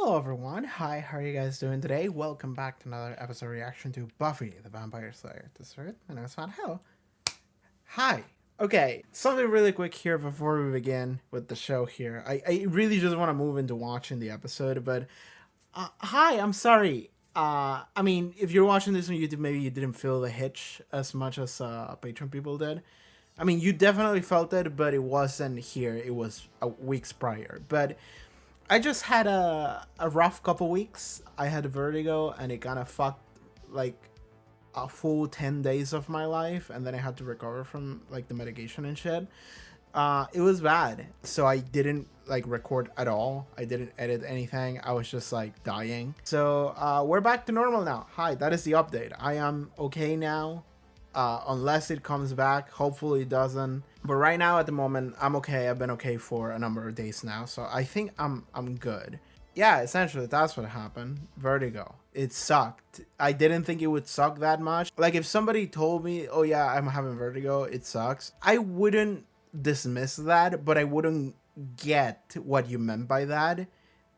Hello everyone, hi, how are you guys doing today? Welcome back to another episode reaction to Buffy the Vampire Slayer. This is it, my name is Matt. Hello. Hi. Okay, something really quick here before we begin with the show here. I really just want to move into watching the episode, but hi, I'm sorry. If you're watching this on YouTube, maybe you didn't feel the hitch as much as Patreon people did. I mean, you definitely felt it, but it wasn't here. It was weeks prior. But I just had a rough couple weeks. I had vertigo, and it kind of fucked like a full 10 days of my life, and then I had to recover from like the medication and shit. It was bad, so I didn't like record at all. I didn't edit anything. I was just like dying. So we're back to normal now. Hi, that is the update. I am okay now, unless it comes back. Hopefully it doesn't. But right now, at the moment, I'm okay. I've been okay for a number of days now, so I think I'm good. Yeah, essentially, that's what happened. Vertigo. It sucked. I didn't think it would suck that much. Like, if somebody told me, oh yeah, I'm having vertigo, it sucks, I wouldn't dismiss that, but I wouldn't get what you meant by that.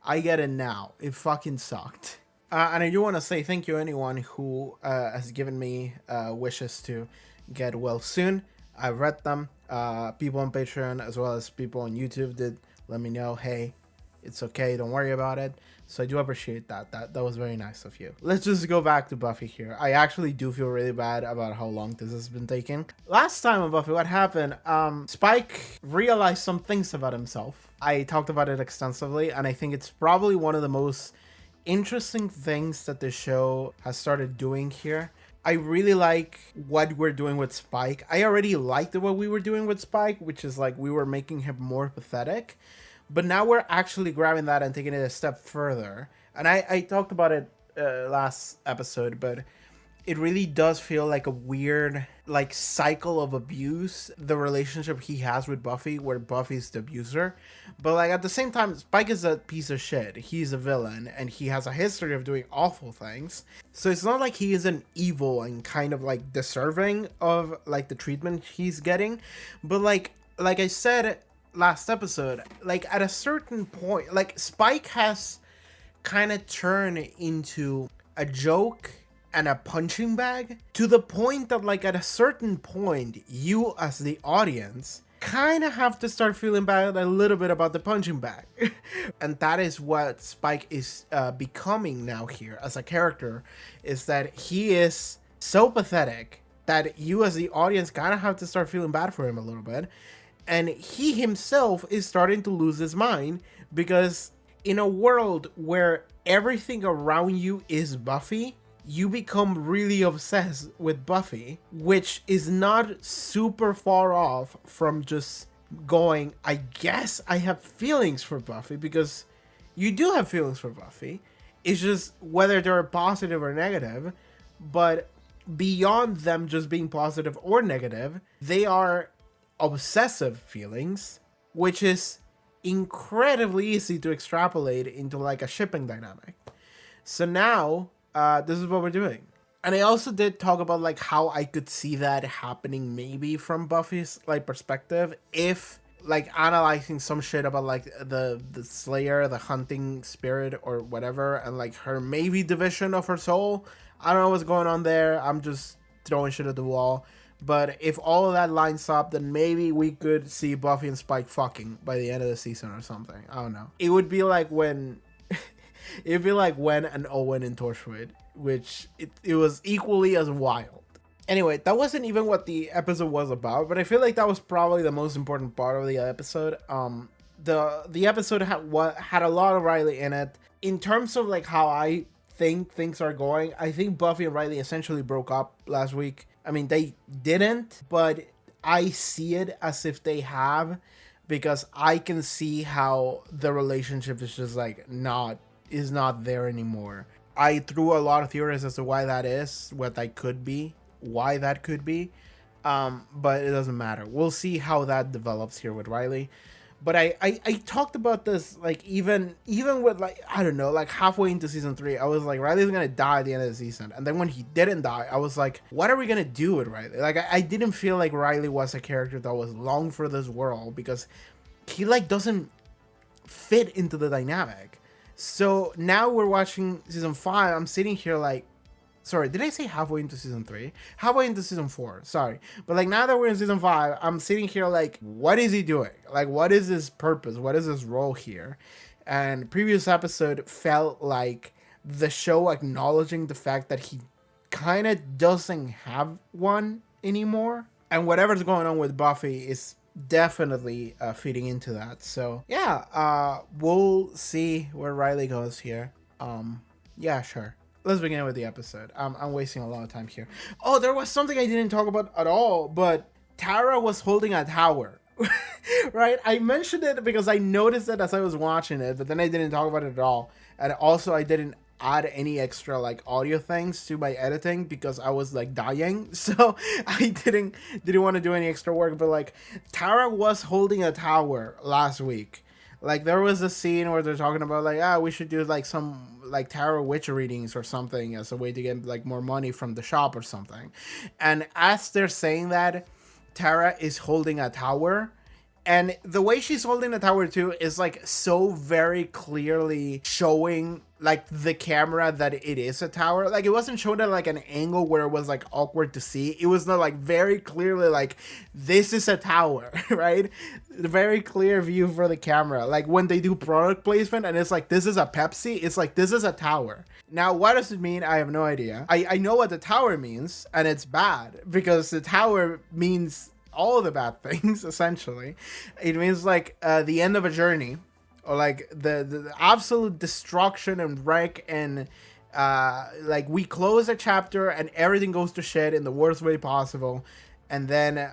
I get it now. It fucking sucked. And I do want to say thank you anyone who has given me wishes to get well soon. I read them. People on Patreon as well as people on YouTube did let me know, hey, it's okay, don't worry about it. So I do appreciate that. That was very nice of you. Let's just go back to Buffy here. I actually do feel really bad about how long this has been taking. Last time on Buffy, what happened? Spike realized some things about himself. I talked about it extensively, and I think it's probably one of the most interesting things that the show has started doing here. I really like what we're doing with Spike. I already liked what we were doing with Spike, which is like we were making him more pathetic. But now we're actually grabbing that and taking it a step further. And I talked about it last episode, but it really does feel like a weird like cycle of abuse, the relationship he has with Buffy, where Buffy's the abuser. But like at the same time, Spike is a piece of shit. He's a villain, and he has a history of doing awful things. So it's not like he isn't evil and kind of like deserving of like the treatment he's getting. But like I said last episode, like at a certain point, like Spike has kind of turned into a joke and a punching bag, to the point that like at a certain point, you as the audience kind of have to start feeling bad a little bit about the punching bag. And that is what Spike is becoming now here as a character, is that he is so pathetic that you as the audience kind of have to start feeling bad for him a little bit. And he himself is starting to lose his mind, because in a world where everything around you is Buffy, you become really obsessed with Buffy, which is not super far off from just going, I guess I have feelings for Buffy, because you do have feelings for Buffy. It's just whether they're positive or negative, but beyond them just being positive or negative, they are obsessive feelings, which is incredibly easy to extrapolate into like a shipping dynamic. So now this is what we're doing. And I also did talk about like how I could see that happening maybe from Buffy's like perspective, if like analyzing some shit about like the Slayer, the hunting spirit or whatever, and like her maybe division of her soul. I don't know what's going on there. I'm just throwing shit at the wall. But if all of that lines up, then maybe we could see Buffy and Spike fucking by the end of the season or something. I don't know. It would be like when it'd be like when and Owen in Torchwood, which it was equally as wild. Anyway, that wasn't even what the episode was about, but I feel like that was probably the most important part of the episode. The episode had a lot of Riley in it. In terms of like how I think things are going, I think Buffy and Riley essentially broke up last week. I mean, they didn't, but I see it as if they have, because I can see how the relationship is just like not there anymore. I threw a lot of theories as to why that is, why that could be, but it doesn't matter. We'll see how that develops here with Riley. But I talked about this, like, even with, like, I don't know, like, halfway into season 3, I was like, Riley's gonna die at the end of the season. And then when he didn't die, I was like, what are we gonna do with Riley? Like, I didn't feel like Riley was a character that was long for this world, because he, like, doesn't fit into the dynamic. So now we're watching season 5. I'm sitting here like, sorry, did I say halfway into season 3? Halfway into season 4, sorry. But like now that we're in season 5, I'm sitting here like, what is he doing? Like, what is his purpose? What is his role here? And previous episode felt like the show acknowledging the fact that he kind of doesn't have one anymore. And whatever's going on with Buffy is definitely feeding into that. So yeah, we'll see where Riley goes here. Yeah, sure. Let's begin with the episode. I'm wasting a lot of time here. Oh, there was something I didn't talk about at all, but Tara was holding a tower. Right? I mentioned it because I noticed it as I was watching it, but then I didn't talk about it at all. And also I didn't add any extra like audio things to my editing because I was like dying, so I didn't want to do any extra work. But like Tara was holding a tower last week. Like there was a scene where they're talking about like, we should do like some like tarot witch readings or something as a way to get like more money from the shop or something. And as they're saying that, Tara is holding a tower. And the way she's holding the tower too is like so very clearly showing like the camera that it is a tower. Like it wasn't shown at like an angle where it was like awkward to see. It was not like very clearly like this is a tower, right? The very clear view for the camera. Like when they do product placement and it's like this is a Pepsi, it's like this is a tower. Now what does it mean? I have no idea. I know what the tower means, and it's bad because the tower means all the bad things. Essentially it means like the end of a journey, or like the absolute destruction and wreck, and like we close a chapter and everything goes to shit in the worst way possible, and then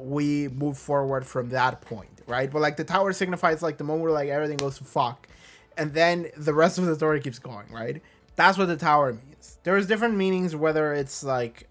we move forward from that point, right? But like the tower signifies like the moment where like everything goes to fuck, and then the rest of the story keeps going, right? That's what the tower means. There's different meanings, whether it's like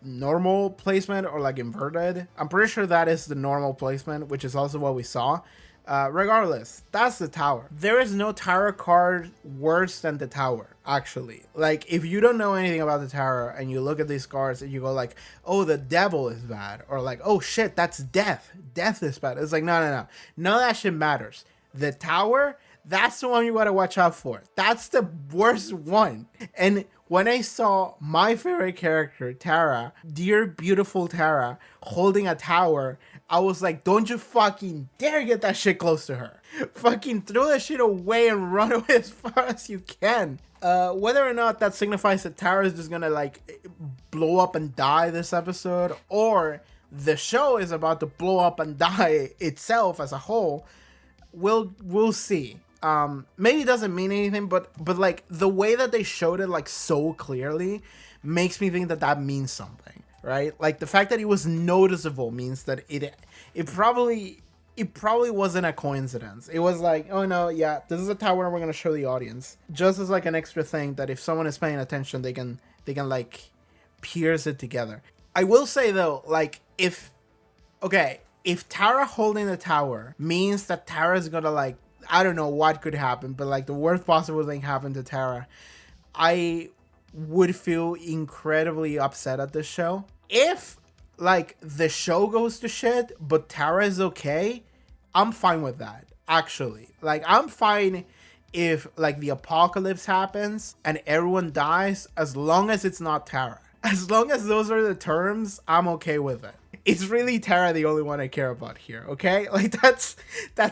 normal placement or like inverted. I'm pretty sure that is the normal placement, which is also what we saw. Regardless, that's the tower. There is no tarot card worse than the tower, actually. Like if you don't know anything about the tower and you look at these cards and you go like, oh, the devil is bad, or like, oh shit, that's death is bad. It's like, no, none of that shit matters. The tower, that's the one you gotta watch out for. That's the worst one. And when I saw my favorite character, Tara, dear beautiful Tara, holding a tower, I was like, don't you fucking dare get that shit close to her. Fucking throw that shit away and run away as far as you can. Whether or not that signifies that Tara is just gonna like blow up and die this episode, or the show is about to blow up and die itself as a whole, we'll see. Maybe it doesn't mean anything, but like the way that they showed it like so clearly makes me think that means something, right? Like the fact that it was noticeable means that it probably wasn't a coincidence. It was like, oh no, yeah, this is a tower we're gonna show the audience, just as like an extra thing that if someone is paying attention, they can like pierce it together. I will say though, like if Tara holding the tower means that Tara's gonna like, I don't know what could happen, but like the worst possible thing happened to Tara, I would feel incredibly upset at this show. If like the show goes to shit, but Tara is okay, I'm fine with that. Actually, like I'm fine if like the apocalypse happens and everyone dies, as long as it's not Tara. As long as those are the terms, I'm okay with it. It's really Tara the only one I care about here, okay? Like that's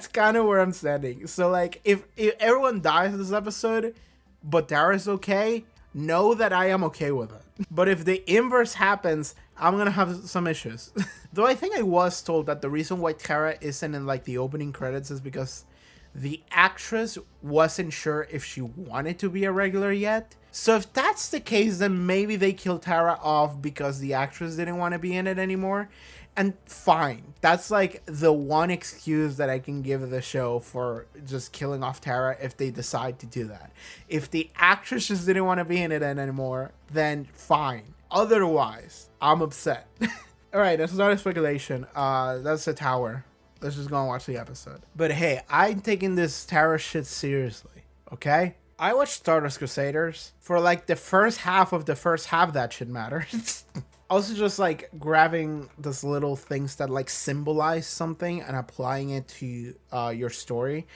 kind of where I'm standing. So like if everyone dies in this episode but Tara's okay, know that I am okay with it. But if the inverse happens, I'm gonna have some issues. Though I think I was told that the reason why Tara isn't in like the opening credits is because the actress wasn't sure if she wanted to be a regular yet. So if that's the case, then maybe they killed Tara off because the actress didn't want to be in it anymore. And fine. That's like the one excuse that I can give the show for just killing off Tara if they decide to do that. If the actress just didn't want to be in it anymore, then fine. Otherwise, I'm upset. Alright, that's not a speculation. That's a tower. Let's just go and watch the episode. But hey, I'm taking this Tara shit seriously, okay? I watched Stardust Crusaders. For like the first half of the first half, that shit matters. Also just like grabbing these little things that like symbolize something and applying it to your story.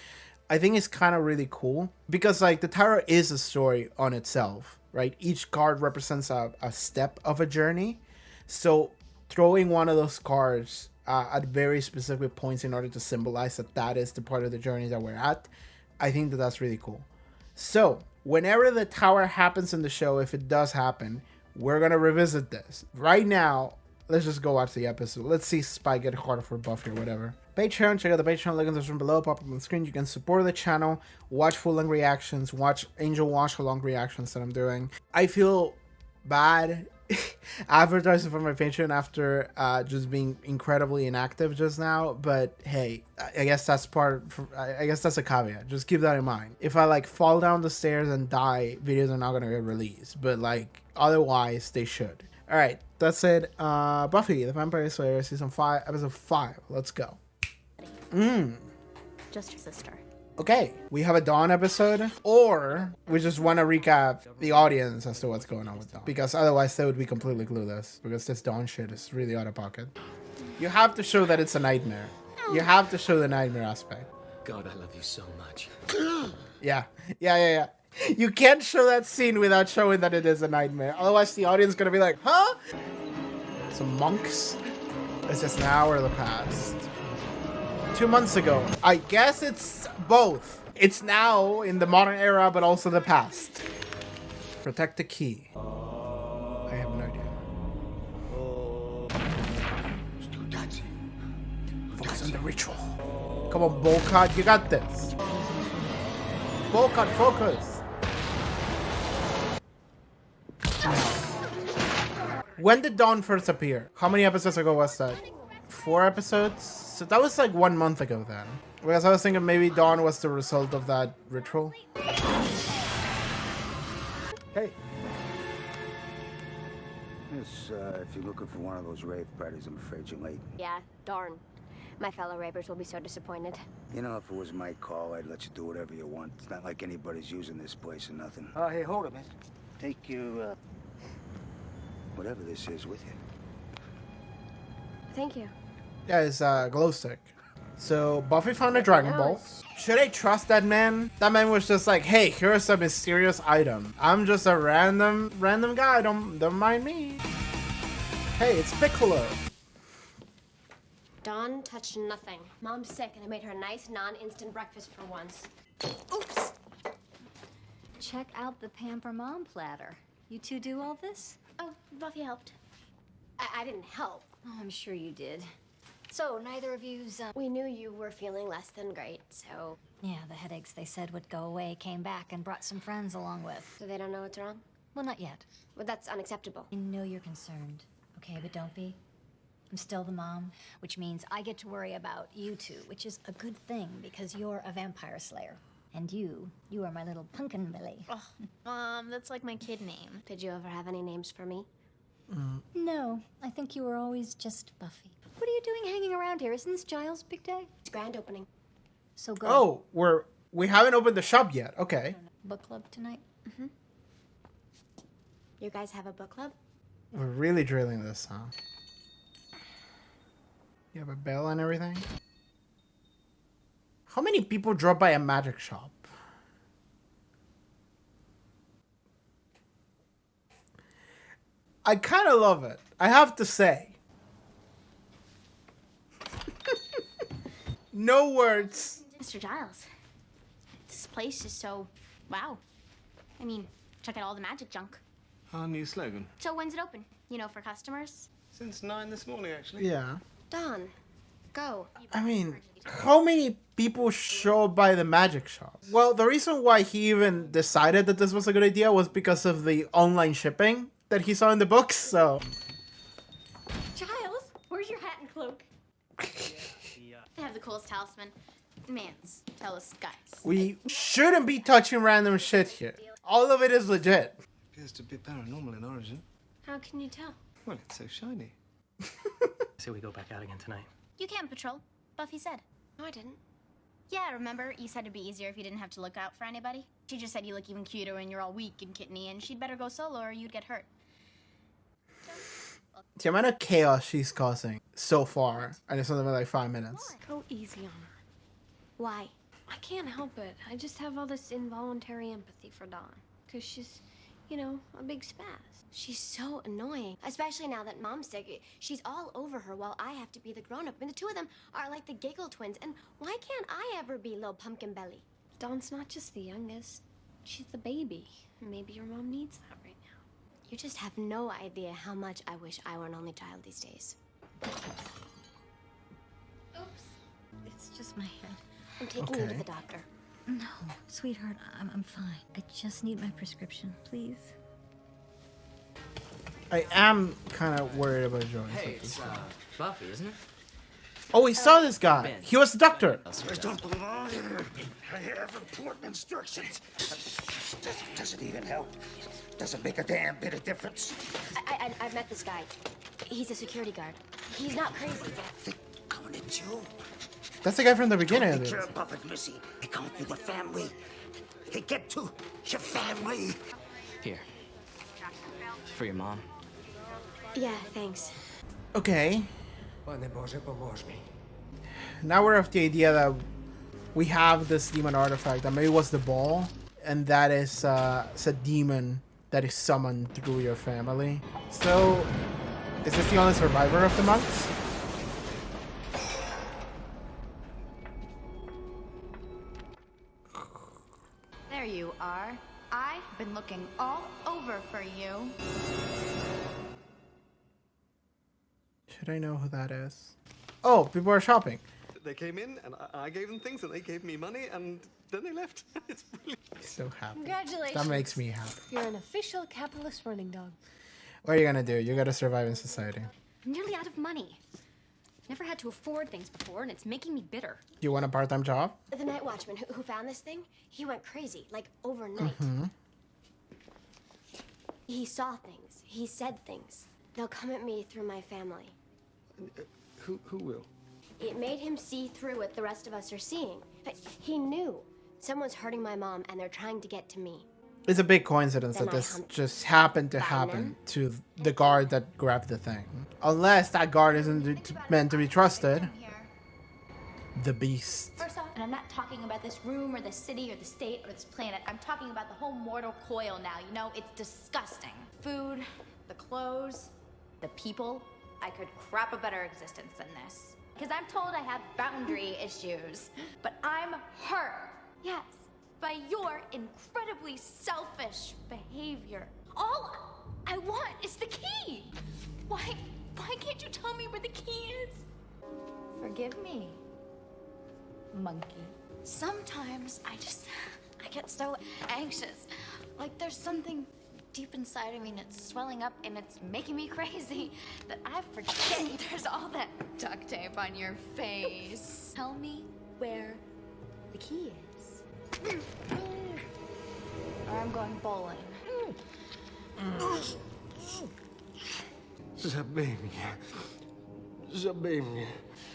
I think it's kind of really cool because like the tower is a story on itself, right? Each card represents a step of a journey. So throwing one of those cards at very specific points in order to symbolize that that is the part of the journey that we're at, I think that that's really cool. So whenever the tower happens in the show, if it does happen, we're going to revisit this. Right now, let's just go watch the episode. Let's see Spike get harder for Buffy or whatever. Patreon, check out the Patreon link in the description below, pop up on the screen. You can support the channel, watch full-length reactions, watch Angel watch-along reactions that I'm doing. I feel bad advertising for my Patreon after just being incredibly inactive just now, but hey, I guess that's I guess that's a caveat. Just keep that in mind. If I like fall down the stairs and die, videos are not gonna get released, but like otherwise they should. All right, that's it. Buffy the Vampire Slayer season 5, episode 5. Let's go. Just your sister. Okay, we have a Dawn episode, or we just want to recap the audience as to what's going on with Dawn, because otherwise they would be completely clueless, because this Dawn shit is really out of pocket. You have to show that it's a nightmare. You have to show the nightmare aspect. God, I love you so much. Yeah. You can't show that scene without showing that it is a nightmare. Otherwise the audience is going to be like, huh? Some monks? It's just an hour of the past. 2 months ago. I guess it's both. It's now in the modern era, but also the past. Protect the key. I have no idea. Focus on the ritual. Come on, Bolcott, you got this. Bolcott, focus. When did Dawn first appear? How many episodes ago was that? 4 episodes? So that was like 1 month ago then. Because I was thinking maybe Dawn was the result of that ritual. Hey. Miss, if you're looking for one of those rave parties, I'm afraid you're late. Yeah, darn. My fellow ravers will be so disappointed. You know, if it was my call, I'd let you do whatever you want. It's not like anybody's using this place or nothing. Hey, hold it, miss. Take your, whatever this is with you. Thank you. Yeah, it's a glow stick. So Buffy found a Dragon Ball. Should I trust that man? That man was just like, hey, here's a mysterious item. I'm just a random guy. Don't mind me. Hey, it's Piccolo. Dawn touched nothing. Mom's sick and I made her a nice non-instant breakfast for once. Oops. Check out the Pamper Mom platter. You two do all this? Oh, Buffy helped. I didn't help. Oh, I'm sure you did. So, neither of you's, We knew you were feeling less than great, so... Yeah, the headaches they said would go away came back and brought some friends along with. So they don't know what's wrong? Well, not yet. Well, that's unacceptable. I know you're concerned, okay, but don't be. I'm still the mom, which means I get to worry about you two, which is a good thing because you're a vampire slayer. And you are my little pumpkin Millie. Oh, Mom, that's like my kid name. Did you ever have any names for me? No, I think you were always just Buffy. What are you doing hanging around here? Isn't this Giles' big day? It's grand opening. So go. Oh, we haven't opened the shop yet. Okay. Book club tonight? Mm-hmm. You guys have a book club? We're really drilling this, huh? You have a bell and everything? How many people drop by a magic shop? I kind of love it. I have to say. No words. Mr. Giles, this place is so... wow. I mean, check out all the magic junk. Our new slogan. So when's it open? You know, for customers? Since 9 this morning, actually. Yeah. Dawn, go. I mean, how many people show up by the magic shop? Well, the reason why he even decided that this was a good idea was because of the online shipping that he saw in the books, so... Giles, where's your hat and cloak? They have the coolest talisman. Mans, tell us, guys. We shouldn't be touching random shit here. All of it is legit. Appears to be paranormal in origin. How can you tell? Well, it's so shiny. So we go back out again tonight. You can patrol, Buffy said. No, I didn't. Yeah, remember? You said it'd be easier if you didn't have to look out for anybody? She just said you look even cuter when you're all weak and kitteny, and she'd better go solo or you'd get hurt. The amount of chaos she's causing so far, and it's only been like 5 minutes. Go easy on her. Why? I can't help it. I just have all this involuntary empathy for Dawn. Because she's, you know, a big spaz. She's so annoying, especially now that Mom's sick. She's all over her while I have to be the grown-up. And the two of them are like the giggle twins. And why can't I ever be little pumpkin belly? Dawn's not just the youngest. She's the baby. Maybe your mom needs that right now. You just have no idea how much I wish I were an only child these days. Oops. It's just my head. I'm taking you to Okay. the doctor. No, sweetheart, I'm fine. I just need my prescription, please. I am kind of worried about Joyce. Hey, at this it's point. Buffy, isn't it? Oh, we saw this guy. Ben. He was the doctor. I don't belong here. I have important instructions. Doesn't even help. Doesn't make a damn bit of difference. I've met this guy. He's a security guard. He's not crazy. They're coming at you. That's the guy from the beginning of Take care this. of Buffett, Missy. They come to your family. They get to your family. Here. For your mom. Yeah, thanks. Okay. Now we're of the idea that we have this demon artifact that maybe was the ball, and that is it's a demon that is summoned through your family. So, is this the only survivor of the monks? There you are. I've been looking all over for you. Should I know who that is? Oh, people are shopping. They came in and I gave them things and they gave me money and then they left. It's brilliant. So happy. Congratulations. That makes me happy. You're an official capitalist running dog. What are you gonna do? You gotta survive in society. I'm nearly out of money. Never had to afford things before, and it's making me bitter. Do you want a part-time job? The night watchman who found this thing, he went crazy, like overnight. He saw things. He said things. They'll come at me through my family. Who will? It made him see through what the rest of us are seeing. He knew someone's hurting my mom, and they're trying to get to me. It's a big coincidence that Then I this hunt just happened to happen to the guard that grabbed the thing. Unless that guard isn't meant to be trusted. The beast. First off, and I'm not talking about this room or the city or the state or this planet. I'm talking about the whole mortal coil now. You know, it's disgusting. Food, the clothes, the people. I could crap a better existence than this. Because I'm told I have boundary issues. But I'm hurt. Yes. By your incredibly selfish behavior. All I want is the key. Why can't you tell me where the key is? Forgive me, monkey. Sometimes I get so anxious. Like there's something deep inside of me and it's swelling up and it's making me crazy that I forget there's all that duct tape on your face. Tell me where the key is. Or I'm going bowling. Zabing.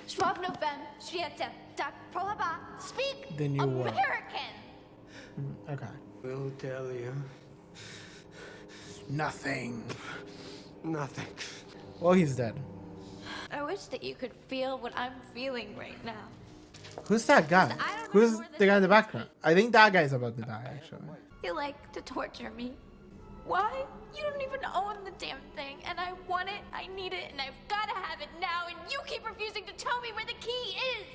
Schwabnofen, Schwiete, Tak, Prohaba, speak The new word. American. Okay. We'll tell you Nothing. nothing. Well, he's dead. I wish that you could feel what I'm feeling right now. Who's that guy? I don't know Who's where this the guy in the is background? I think that guy's about to die, actually. You like to torture me. Why? You don't even own the damn thing, and I want it, I need it, and I've gotta have it now, and you keep refusing to tell me where the key is!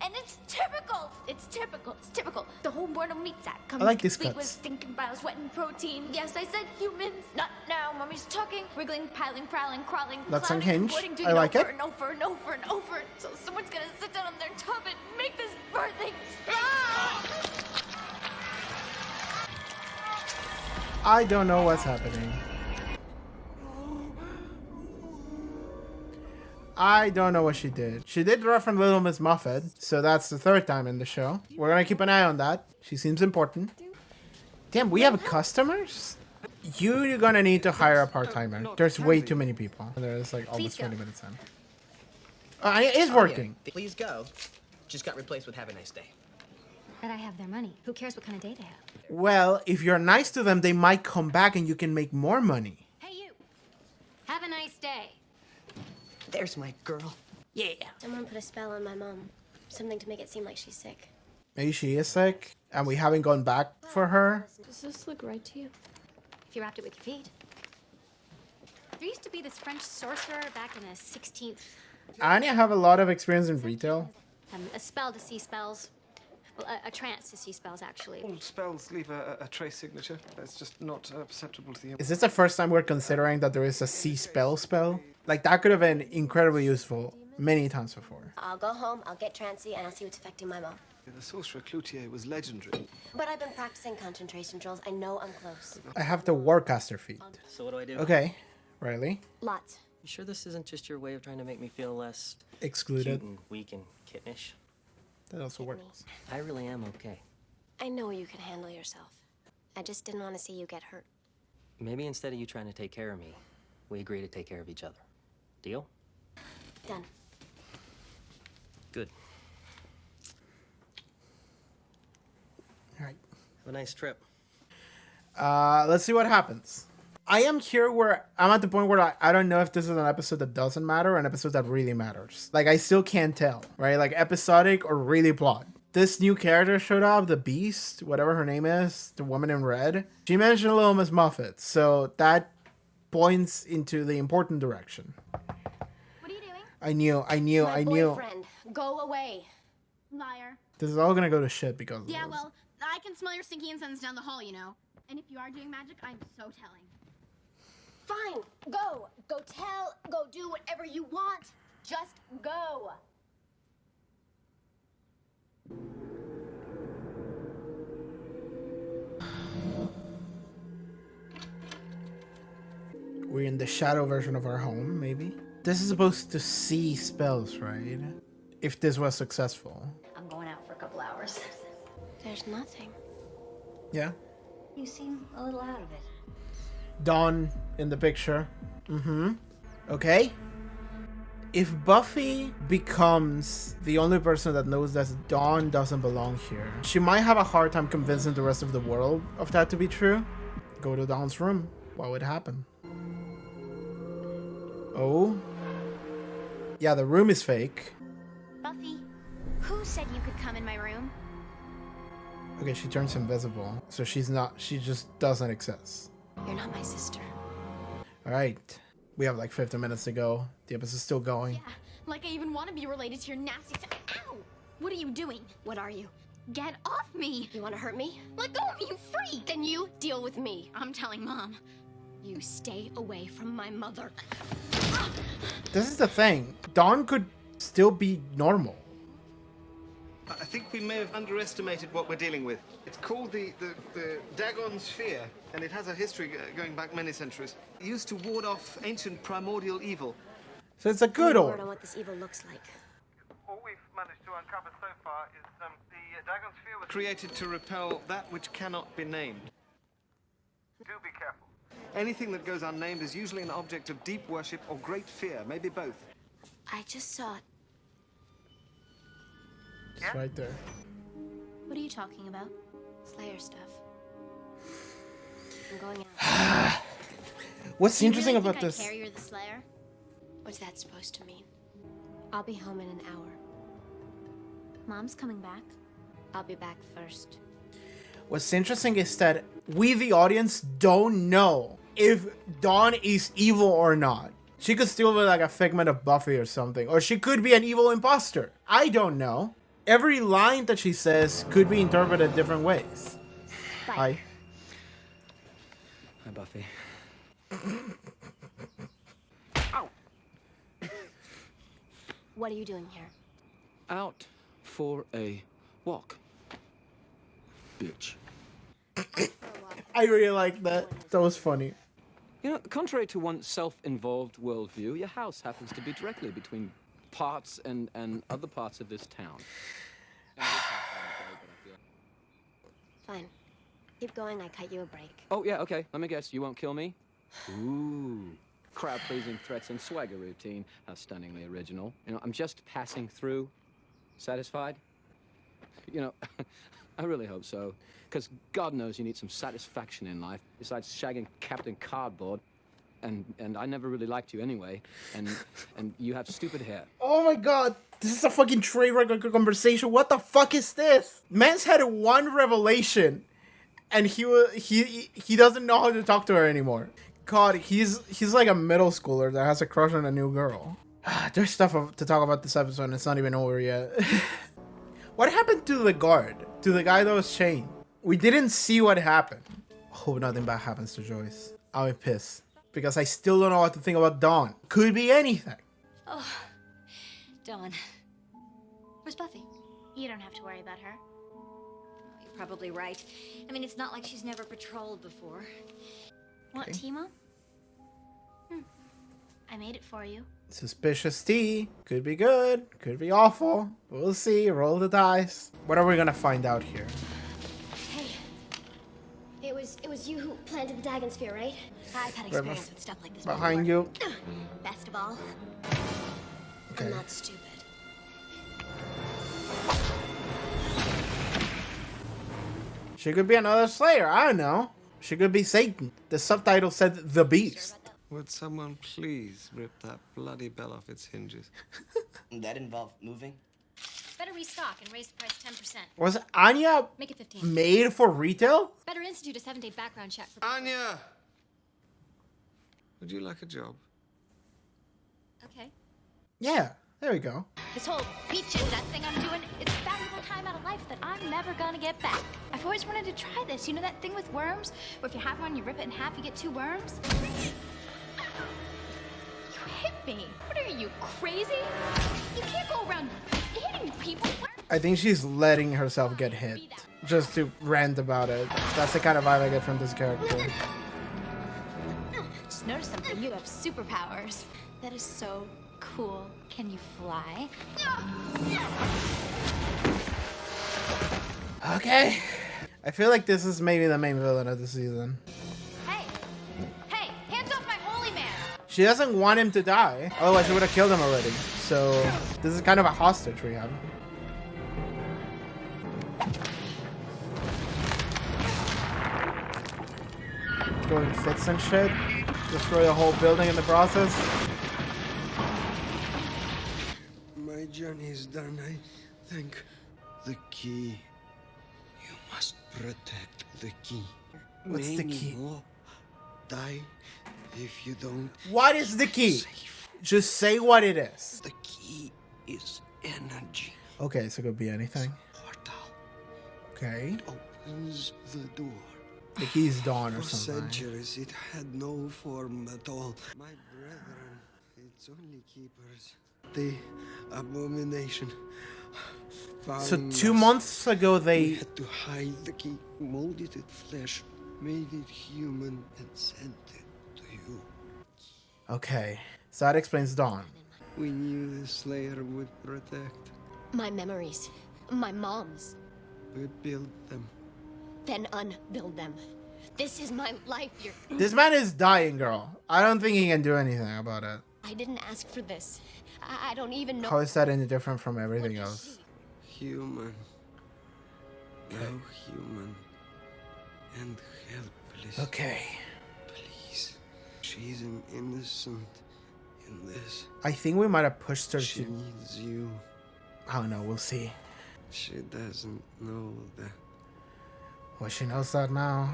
And it's typical! It's typical, it's typical. The whole mortal meat sack comes I like these complete with cuts. stinking bile, sweat, and protein. Yes, I said humans. Not now. Mommy's talking, wriggling, piling, prowling, crawling, That's clowning, unhinged. avoiding, doing I like over it. and over and over and over. So someone's gonna sit down on their tub and make this birthing. Ah! I don't know what's happening. I don't know what she did. She did reference Little Miss Muffet, so that's the third time in the show. We're gonna keep an eye on that. She seems important. Damn, we have customers? You're gonna need to hire a part-timer. There's way too many people. There's like almost 20 minutes in. It is working. Please go. Just got replaced with have a nice day. But I have their money. Who cares what kind of day they have? Well, if you're nice to them, they might come back and you can make more money. Hey, you. Have a nice day. There's my girl. Yeah. Someone put a spell on my mom. Something to make it seem like she's sick. Maybe she is sick, and we haven't gone back for her. Does this look right to you? If you wrapped it with your feet. There used to be this French sorcerer back in the 16th. Anya have a lot of experience in retail. A spell to see spells. Well, a trance to see spells, actually. All spells leave a trace signature. It's just not perceptible to the... Is this the first time we're considering that there is a see spell? Like, that could have been incredibly useful many times before. I'll go home, I'll get trancy, and I'll see what's affecting my mom. The sorcerer Cloutier was legendary. But I've been practicing concentration drills. I know I'm close. I have the Warcaster feat. So what do I do? Okay, Riley. Lots. You sure this isn't just your way of trying to make me feel less Excluded. cute and weak and kittenish? That also works. I really am okay. I know you can handle yourself. I just didn't want to see you get hurt. Maybe instead of you trying to take care of me, we agree to take care of each other. Deal? Done. Good. All right. Have a nice trip. Let's see what happens. I am here where I'm at the point where I don't know if this is an episode that doesn't matter or an episode that really matters. Like, I still can't tell, right? Like, episodic or really plot. This new character showed up, the Beast, whatever her name is, the woman in red. She mentioned Little Miss Muffet, so that points into the important direction. What are you doing? I knew. My boyfriend, go away. Liar. This is all gonna go to shit because of Yeah, this. well, I can smell your stinky incense down the hall, you know. And if you are doing magic, I'm so telling. Fine, go. Go tell, go do whatever you want. Just go. We're in the shadow version of our home, maybe. This is supposed to see spells, right? If this was successful. I'm going out for a couple hours. There's nothing. Yeah. You seem a little out of it. Dawn in the picture. Okay. If Buffy becomes the only person that knows that Dawn doesn't belong here, she might have a hard time convincing the rest of the world of that to be true. Go to Dawn's room. What would happen? Oh. Yeah, the room is fake. Buffy, who said you could come in my room? Okay, she turns invisible. So she just doesn't exist. You're not my sister. Alright. We have like 50 minutes to go. The episode's still going. Yeah, like I even want to be related to your nasty Ow! What are you doing? What are you? Get off me! You want to hurt me? Let go of me, you freak! Then you deal with me. I'm telling Mom. You stay away from my mother. This is the thing. Dawn could still be normal. I think we may have underestimated what we're dealing with. It's called the Dagon Sphere, and it has a history going back many centuries. It used to ward off ancient primordial evil. So it's a good Word on orb. what this evil looks like. All we've managed to uncover so far is the Dagon Sphere was... Created to repel that which cannot be named. Do be careful. Anything that goes unnamed is usually an object of deep worship or great fear, maybe both. I just saw it. It's right there. What are you talking about? Slayer stuff. I'm going out. What's Do you interesting really about think this? I care you're the Slayer? What's that supposed to mean? I'll be home in an hour. Mom's coming back. I'll be back first. What's interesting is that we, the audience, don't know if Dawn is evil or not. She could still be like a figment of Buffy or something. Or she could be an evil imposter. I don't know. Every line that she says could be interpreted different ways. Bye. Hi. Hi, Buffy. What are you doing here? Out for a walk. Bitch. I really like that. That was funny. You know, contrary to one's self-involved worldview, your house happens to be directly between parts and other parts of this town. Fine. Keep going, I cut you a break. Oh, yeah, okay. Let me guess. You won't kill me? Ooh. Crowd-pleasing threats and swagger routine. How stunningly original. You know, I'm just passing through. Satisfied? You know, I really hope so. Because God knows you need some satisfaction in life, besides shagging Captain Cardboard. And I never really liked you anyway. And you have stupid hair. Oh my god. This is a fucking train wreck conversation. What the fuck is this? Man's had one revelation, and he doesn't know how to talk to her anymore. God, he's like a middle schooler that has a crush on a new girl. There's stuff to talk about this episode, and it's not even over yet. What happened to the guard? To the guy that was chained? We didn't see what happened. Hope nothing bad happens to Joyce. I'll be pissed. Because I still don't know what to think about Dawn. Could be anything. Oh, Dawn. Where's Buffy? You don't have to worry about her. You're probably right. I mean, it's not like she's never patrolled before. Want tea, Mom? I made it for you. Suspicious tea. Could be good. Could be awful. We'll see. Roll the dice. What are we gonna find out here? Hey, it was you who planted the Dagon sphere, right? I've had experience with stuff like this behind before. you. Best of all, Okay. I'm not stupid. She could be another Slayer. I don't know. She could be Satan. The subtitle said the Beast. Would someone please rip that bloody bell off its hinges? That involved moving? Better restock and raise the price 10%. Was Anya Make it 15. made for retail? Better institute a 7-day background check for. Anya! Would you like a job? Okay. Yeah, there we go. This whole peaches, that thing I'm doing, it's valuable time out of life that I'm never gonna get back. I've always wanted to try this. You know that thing with worms? Where if you have one, you rip it in half, you get 2 worms? You hit me. What are you, crazy? You can't go around hitting people. I think she's letting herself get hit. Just to rant about it. That's the kind of vibe I get from this character. Just noticed something. You have superpowers. That is so cool. Can you fly? Okay. I feel like this is maybe the main villain of the season. Hey! Hey! Hands off my holy man! She doesn't want him to die. Otherwise she would have killed him already. So this is kind of a hostage we have. Going fits and shit. Destroy the whole building in the process. My journey is done, I think. The key. You must protect the key. What's the key? More die if you don't. What is the key? Just say what it is. The key is energy. Okay, so it could be anything. Okay. Opens the door. The key's Dawn or For something. centuries it had no form at all. My brethren, its only keepers. The abomination. So Found 2 us. months ago We they... had to hide the key, molded it flesh, made it human, and sent it to you. Okay, so that explains Dawn. We knew the Slayer would protect. My memories. My mom's. We built them. Then unbuild them. This is my life. This man is dying, girl. I don't think he can do anything about it. I didn't ask for this. I don't even know. How is that any different from everything else? Human. No human. And helpless. Okay. Please. She's an innocent in this. I think we might have pushed her She to... needs you. I don't know, we'll see. She doesn't know that. Well, she knows that now.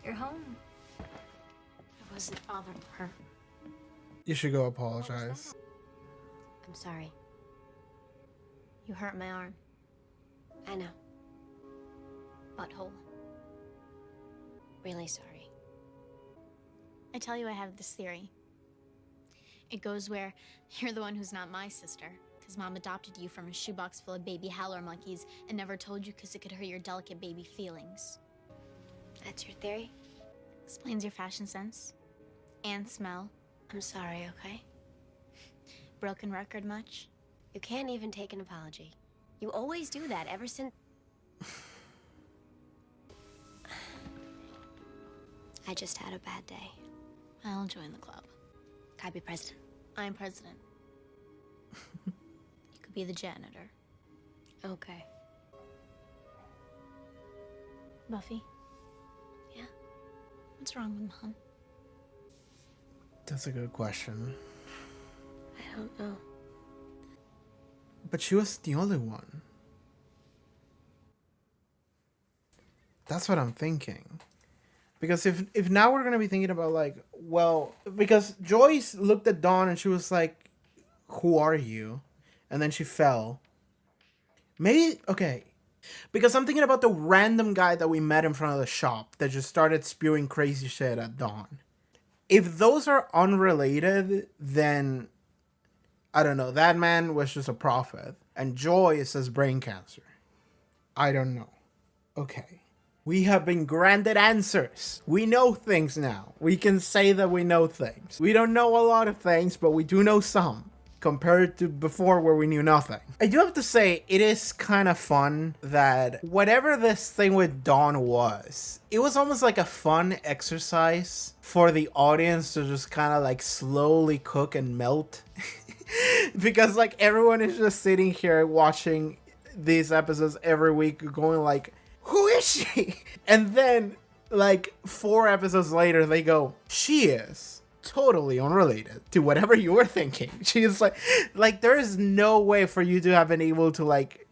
You're home. I wasn't bothering her. You should go apologize. I'm sorry. You hurt my arm. I know. Butthole. Really sorry. I tell you, I have this theory. It goes where you're the one who's not my sister, because Mom adopted you from a shoebox full of baby howler monkeys and never told you because it could hurt your delicate baby feelings. That's your theory? Explains your fashion sense. And smell. I'm sorry, okay? Broken record much? You can't even take an apology. You always do that ever since... I just had a bad day. I'll join the club. Can I be president? I'm president. You could be the janitor. Okay. Buffy? Yeah? What's wrong with Mom? That's a good question. I don't know. But she was the only one. That's what I'm thinking. Because if now we're going to be thinking about like, well, because Joyce looked at Dawn and she was like, who are you? And then she fell. Maybe, okay. Because I'm thinking about the random guy that we met in front of the shop that just started spewing crazy shit at Dawn. If those are unrelated, then I don't know. That man was just a prophet. And Joyce has brain cancer. I don't know. Okay. We have been granted answers. We know things now. We can say that we know things. We don't know a lot of things, but we do know some. Compared to before where we knew nothing. I do have to say, it is kind of fun that whatever this thing with Dawn was, it was almost like a fun exercise for the audience to just kind of like slowly cook and melt. Because like everyone is just sitting here watching these episodes every week going like, who is she? And then like 4 episodes later they go, she is totally unrelated to whatever you were thinking. She's like there is no way for you to have been able to like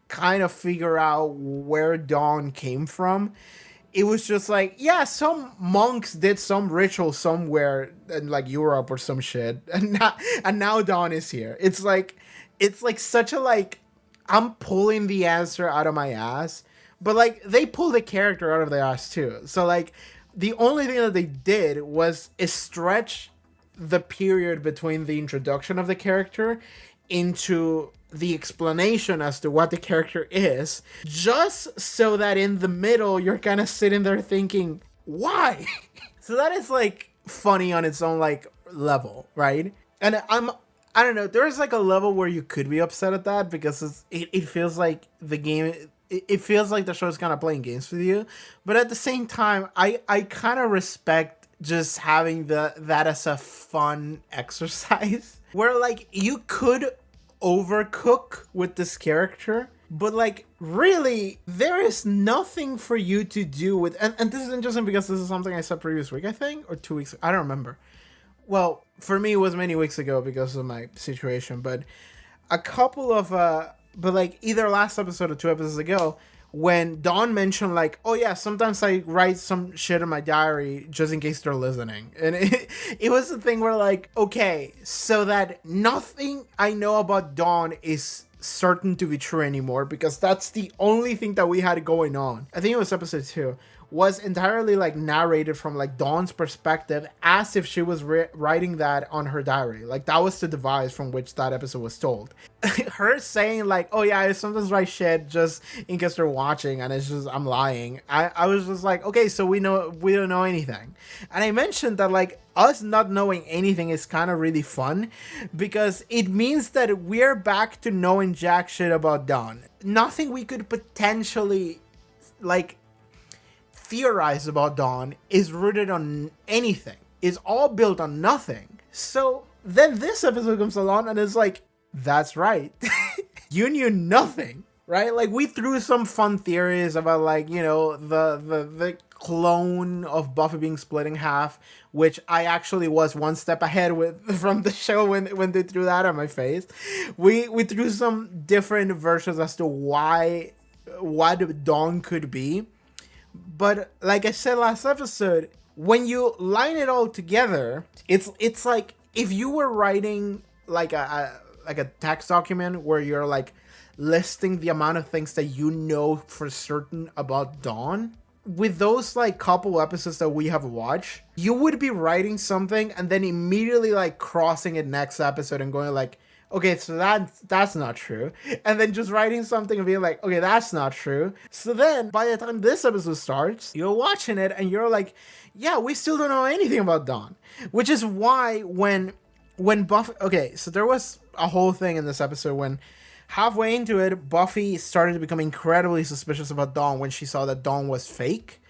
kind of figure out where Dawn came from. It was just like, yeah, some monks did some ritual somewhere in like Europe or some shit, and now Dawn is here. It's like such a like, I'm pulling the answer out of my ass, but like they pull the character out of their ass too. So like the only thing that they did was stretch the period between the introduction of the character into the explanation as to what the character is, just so that in the middle you're kind of sitting there thinking, why? So that is like funny on its own like level, right? And I don't know, there's like a level where you could be upset at that because it feels like the game, it feels like the show is kind of playing games with you, but at the same time, I kind of respect just having that as a fun exercise where like you could overcook with this character, but like really there is nothing for you to do with, and this is interesting because this is something I said previous week, I think, or 2 weeks, I don't remember. Well, for me it was many weeks ago because of my situation, but a couple of but like either last episode or 2 episodes ago, when Dawn mentioned like, oh yeah, sometimes I write some shit in my diary just in case they're listening. And it was the thing where like, okay, so that nothing I know about Dawn is certain to be true anymore, because that's the only thing that we had going on. I think it was episode 2. Was entirely like narrated from like Dawn's perspective, as if she was writing that on her diary. Like that was the device from which that episode was told. Her saying like, oh yeah, I sometimes write shit just in case they're watching and it's just I'm lying. I was just like, okay, so we don't know anything. And I mentioned that like us not knowing anything is kind of really fun because it means that we're back to knowing jack shit about Dawn. Nothing we could potentially like theorize about Dawn is rooted on anything. It's all built on nothing. So then this episode comes along and it's like, that's right. You knew nothing, right? Like we threw some fun theories about like, you know, the clone of Buffy being split in half, which I actually was one step ahead with from the show when they threw that on my face. We threw some different versions as to what Dawn could be. But like I said last episode, when you line it all together, it's like if you were writing like a text document where you're like listing the amount of things that you know for certain about Dawn. With those like couple episodes that we have watched, you would be writing something and then immediately like crossing it next episode and going like, okay, so that's not true. And then just writing something and being like, okay, that's not true. So then by the time this episode starts, you're watching it and you're like, yeah, we still don't know anything about Dawn. Which is why when Buffy, okay, so there was a whole thing in this episode when halfway into it, Buffy started to become incredibly suspicious about Dawn when she saw that Dawn was fake.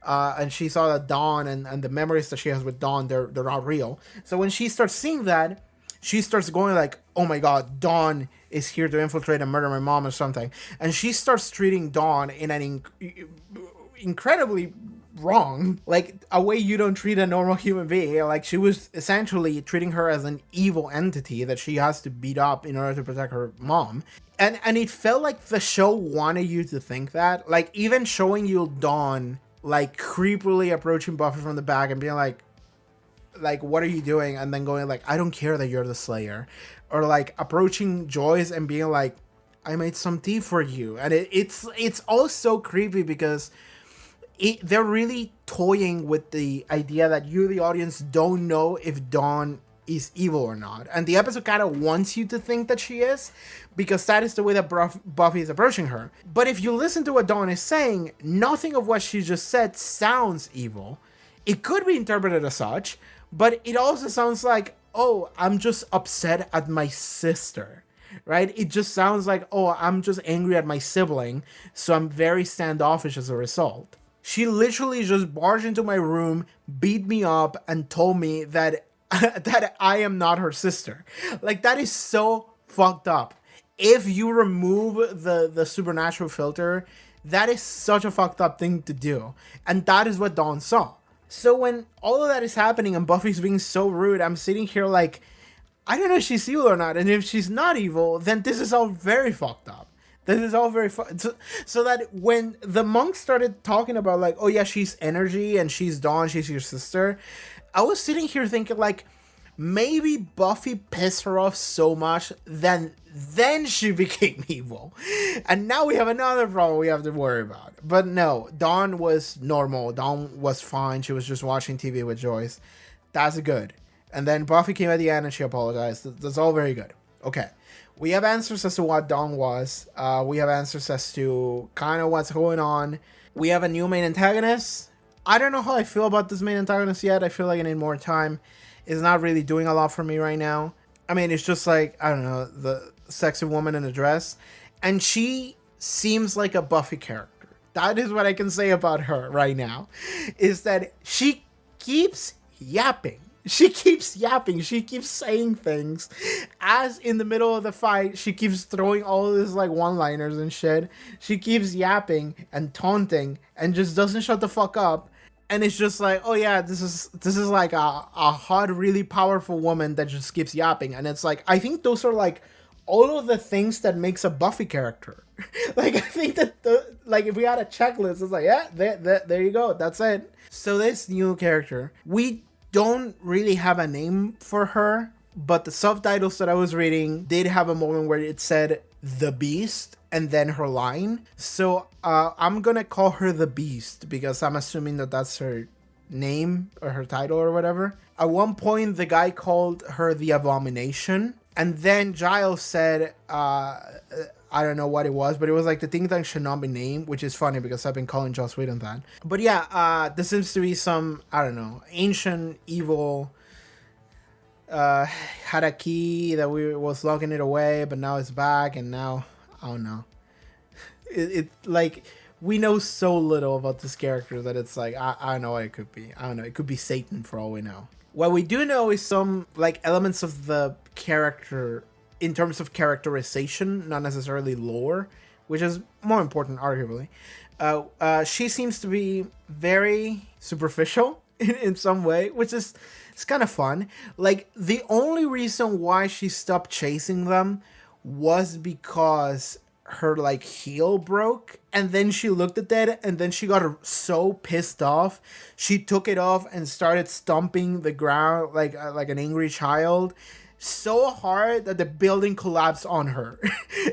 And she saw that Dawn and the memories that she has with Dawn, they're not real. So when she starts seeing that, she starts going like, oh my god, Dawn is here to infiltrate and murder my mom or something. And she starts treating Dawn in an incredibly wrong, like a way you don't treat a normal human being. Like, she was essentially treating her as an evil entity that she has to beat up in order to protect her mom. And it felt like the show wanted you to think that, like, even showing you Dawn like creepily approaching Buffy from the back and being like, what are you doing? And then going like, I don't care that you're the Slayer. Or like approaching Joyce and being like, I made some tea for you. And it's all so creepy because they're really toying with the idea that you, the audience, don't know if Dawn is evil or not. And the episode kind of wants you to think that she is, because that is the way that Buffy is approaching her. But if you listen to what Dawn is saying, nothing of what she just said sounds evil. It could be interpreted as such, but it also sounds like, oh, I'm just upset at my sister, right? It just sounds like, oh, I'm just angry at my sibling, so I'm very standoffish as a result. She literally just barged into my room, beat me up, and told me that that I am not her sister. Like, that is so fucked up. If you remove the supernatural filter, that is such a fucked up thing to do. And that is what Dawn saw. So when all of that is happening and Buffy's being so rude, I'm sitting here like, I don't know if she's evil or not. And if she's not evil, then this is all very fucked up. This is all very so that when the monks started talking about like, oh yeah, she's energy and she's Dawn, she's your sister, I was sitting here thinking like, maybe Buffy pissed her off so much then she became evil. And now we have another problem we have to worry about. But no, Dawn was normal. Dawn was fine. She was just watching TV with Joyce. That's good. And then Buffy came at the end and she apologized. That's all very good. Okay. We have answers as to what Dawn was. We have answers as to kind of what's going on. We have a new main antagonist. I don't know how I feel about this main antagonist yet. I feel like I need more time. It's not really doing a lot for me right now. I mean, it's just like, I don't know, the sexy woman in a dress. And she seems like a Buffy character. That is what I can say about her right now. Is that she keeps yapping. She keeps yapping. She keeps saying things. As in the middle of the fight, she keeps throwing all of these like one-liners and shit. She keeps yapping and taunting and just doesn't shut the fuck up. And it's just like, oh yeah, this is like a hot, really powerful woman that just keeps yapping. And it's like, I think those are like all of the things that makes a Buffy character. Like, I think that like if we had a checklist, it's like, yeah, there you go. That's it. So this new character, we don't really have a name for her, but the subtitles that I was reading did have a moment where it said the Beast and then her line. So I'm gonna call her the Beast because I'm assuming that that's her name or her title or whatever. At one point the guy called her the Abomination, and then Giles said I don't know what it was, but it was like the thing that should not be named, which is funny because I've been calling Joss Whedon that. But yeah, there seems to be some, I don't know, ancient evil had a key that we was locking it away, but now it's back, and now I don't know. It like, we know so little about this character that it's like, I don't know what it could be. I don't know. It could be Satan for all we know. What we do know is some like elements of the character in terms of characterization, not necessarily lore, which is more important, arguably. She seems to be very superficial in some way, which is, it's kind of fun. Like, the only reason why she stopped chasing them was because her like heel broke, and then she looked at that and then she got so pissed off she took it off and started stomping the ground like an angry child so hard that the building collapsed on her.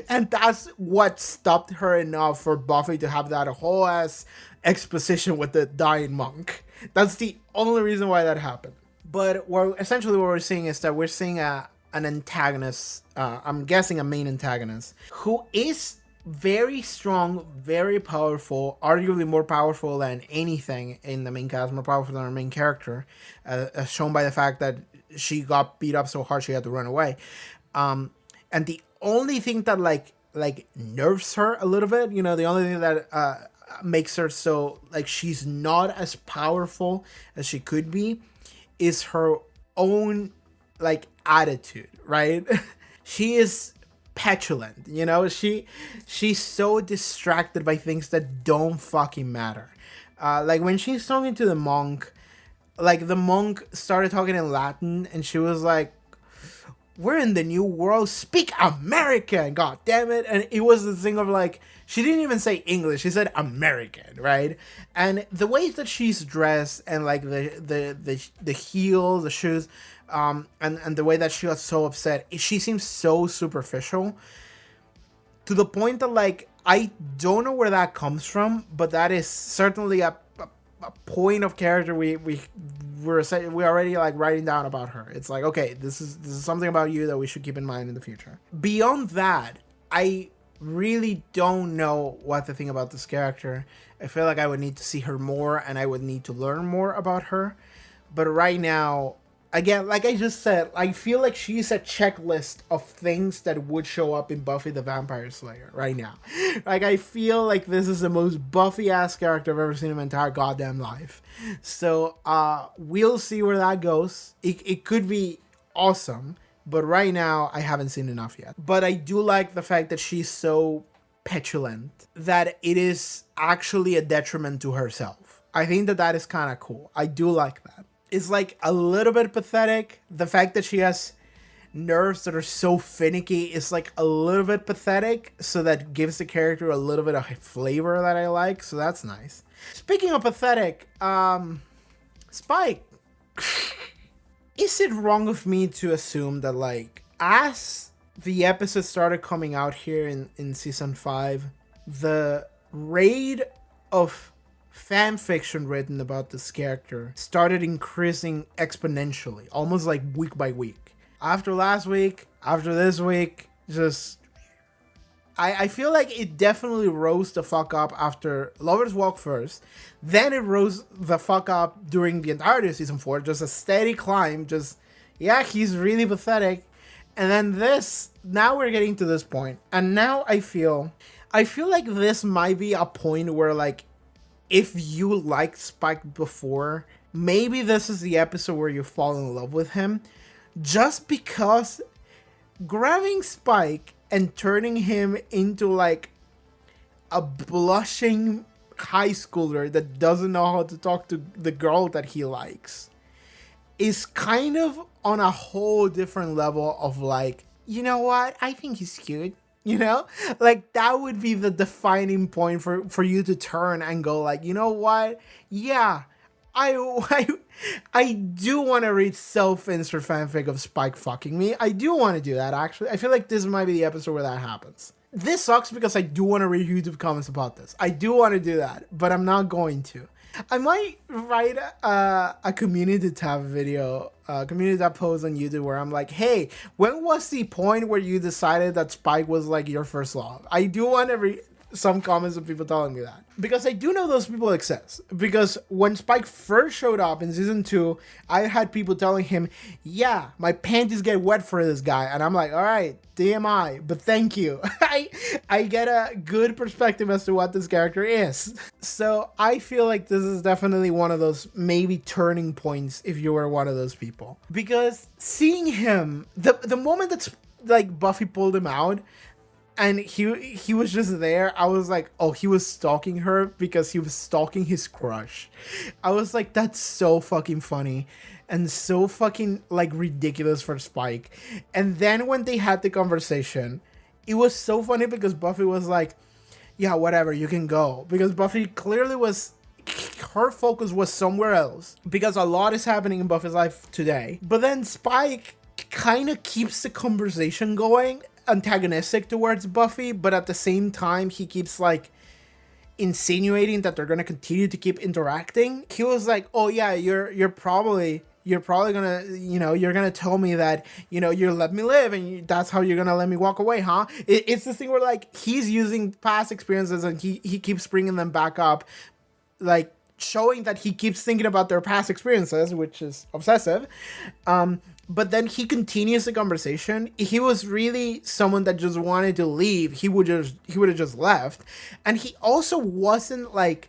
And that's what stopped her enough for Buffy to have that whole ass exposition with the dying monk. That's the only reason why that happened. But essentially what we're seeing is that we're seeing an antagonist, I'm guessing a main antagonist, who is very strong, very powerful, arguably more powerful than anything in the main cast, more powerful than our main character, as shown by the fact that she got beat up so hard she had to run away. And the only thing that like nerves her a little bit, you know, the only thing that makes her so like she's not as powerful as she could be is her own like attitude, right? She is petulant, you know, she's so distracted by things that don't fucking matter. Like when she's talking to the monk, like the monk started talking in Latin and she was like, we're in the new world, speak American, god damn it. And it was the thing of like, she didn't even say English, she said American, right? And the ways that she's dressed and like the heels, the shoes, and the way that she got so upset, she seems so superficial to the point that like I don't know where that comes from, but that is certainly a point of character we're already like writing down about her. It's like, okay, this is something about you that we should keep in mind in the future. Beyond that, I really don't know what to think about this character. I feel like I would need to see her more and I would need to learn more about her. But right now, again, like I just said, I feel like she's a checklist of things that would show up in Buffy the Vampire Slayer right now. Like, I feel like this is the most Buffy-ass character I've ever seen in my entire goddamn life. So, we'll see where that goes. It could be awesome, but right now, I haven't seen enough yet. But I do like the fact that she's so petulant that it is actually a detriment to herself. I think that is kind of cool. I do like that. It's like a little bit pathetic. The fact that she has nerves that are so finicky is like a little bit pathetic. So that gives the character a little bit of flavor that I like. So that's nice. Speaking of pathetic, Spike. Is it wrong of me to assume that like as the episodes started coming out here in season 5, the rate of fan fiction written about this character started increasing exponentially, almost like week by week. After last week, after this week, just I feel like it definitely rose the fuck up after Lover's Walk first, then it rose the fuck up during the entirety of season 4, just a steady climb, just yeah, he's really pathetic. And then this, now we're getting to this point, and now I feel like this might be a point where like if you liked Spike before, maybe this is the episode where you fall in love with him. Just because grabbing Spike and turning him into like a blushing high schooler that doesn't know how to talk to the girl that he likes is kind of on a whole different level of like, you know what? I think he's cute. You know, like that would be the defining point for you to turn and go like, you know what? Yeah, I do want to read self-insert fanfic of Spike fucking me. I do want to do that, actually. I feel like this might be the episode where that happens. This sucks because I do want to read YouTube comments about this. I do want to do that, but I'm not going to. I might write a community tab video, community tab post on YouTube where I'm like, hey, when was the point where you decided that Spike was like your first love? I do want to read some comments of people telling me that. Because I do know those people exist. Because when Spike first showed up in season 2, I had people telling him, yeah, my panties get wet for this guy. And I'm like, all right, DMI, but thank you. I get a good perspective as to what this character is. So I feel like this is definitely one of those maybe turning points if you were one of those people. Because seeing him, the moment that's like Buffy pulled him out, and he was just there, I was like, oh, he was stalking her because he was stalking his crush. I was like, that's so fucking funny and so fucking like ridiculous for Spike. And then when they had the conversation, it was so funny because Buffy was like, yeah, whatever, you can go. Because Buffy clearly was, her focus was somewhere else because a lot is happening in Buffy's life today. But then Spike kind of keeps the conversation going, antagonistic towards Buffy, but at the same time he keeps like insinuating that they're gonna continue to keep interacting. He was like, oh yeah, you're probably gonna, you know, you're gonna tell me that, you know, you let me live and that's how you're gonna let me walk away, huh? It's this thing where like he's using past experiences and he keeps bringing them back up, like showing that he keeps thinking about their past experiences, which is obsessive. But then he continues the conversation. He was really someone that just wanted to leave. He would have just left. And he also wasn't like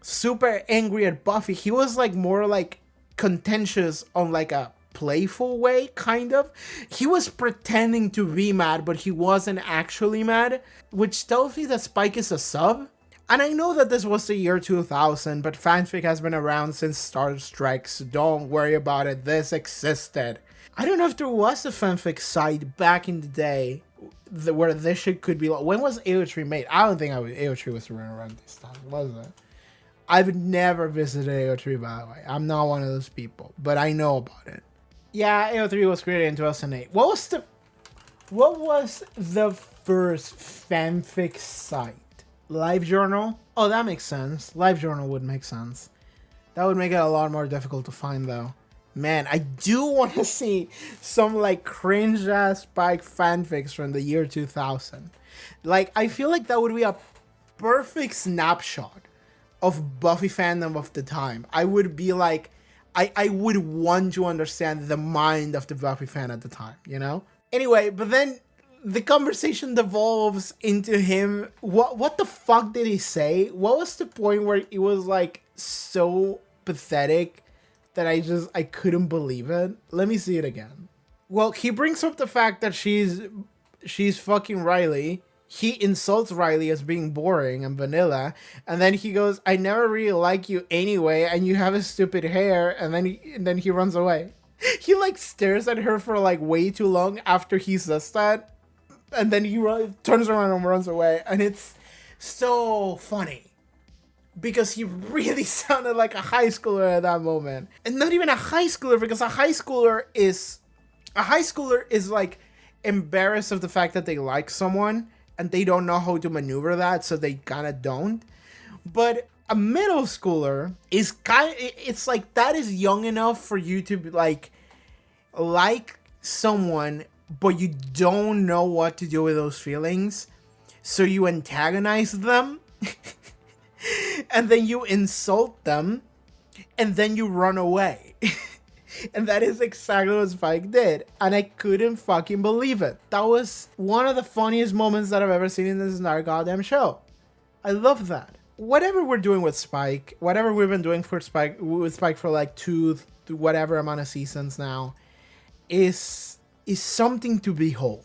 super angry at Buffy. He was like more like contentious on like a playful way, kind of. He was pretending to be mad, but he wasn't actually mad, which tells me that Spike is a sub. And I know that this was the year 2000, but fanfic has been around since Star Trek, so don't worry about it. This existed. I don't know if there was a fanfic site back in the day where this shit could be. When was AO3 made? I don't think AO3 was around this time, was it? I've never visited AO3, by the way. I'm not one of those people, but I know about it. Yeah, AO3 was created in 2008. What was the first fanfic site? LiveJournal? Oh, that makes sense. LiveJournal would make sense. That would make it a lot more difficult to find, though. Man, I do want to see some, like, cringe-ass Spike fanfics from the year 2000. Like, I feel like that would be a perfect snapshot of Buffy fandom of the time. I would be like, I would want to understand the mind of the Buffy fan at the time, you know? Anyway, but then the conversation devolves into him. What the fuck did he say? What was the point where it was like so pathetic that I couldn't believe it? Let me see it again. Well, he brings up the fact that she's fucking Riley. He insults Riley as being boring and vanilla, and then he goes, "I never really like you anyway, and you have a stupid hair," and then he runs away. He like stares at her for like way too long after he says that, and then he turns around and runs away, and it's so funny because he really sounded like a high schooler at that moment. And not even a high schooler, because a high schooler is like embarrassed of the fact that they like someone and they don't know how to maneuver that, so they kind of don't. But a middle schooler is it's like that is young enough for you to like someone, but you don't know what to do with those feelings, so you antagonize them and then you insult them and then you run away. And that is exactly what Spike did, and I couldn't fucking believe it. That was one of the funniest moments that I've ever seen in this entire goddamn show. I love that. Whatever we're doing with Spike, whatever we've been doing with Spike for like 2 whatever amount of seasons now, is something to behold.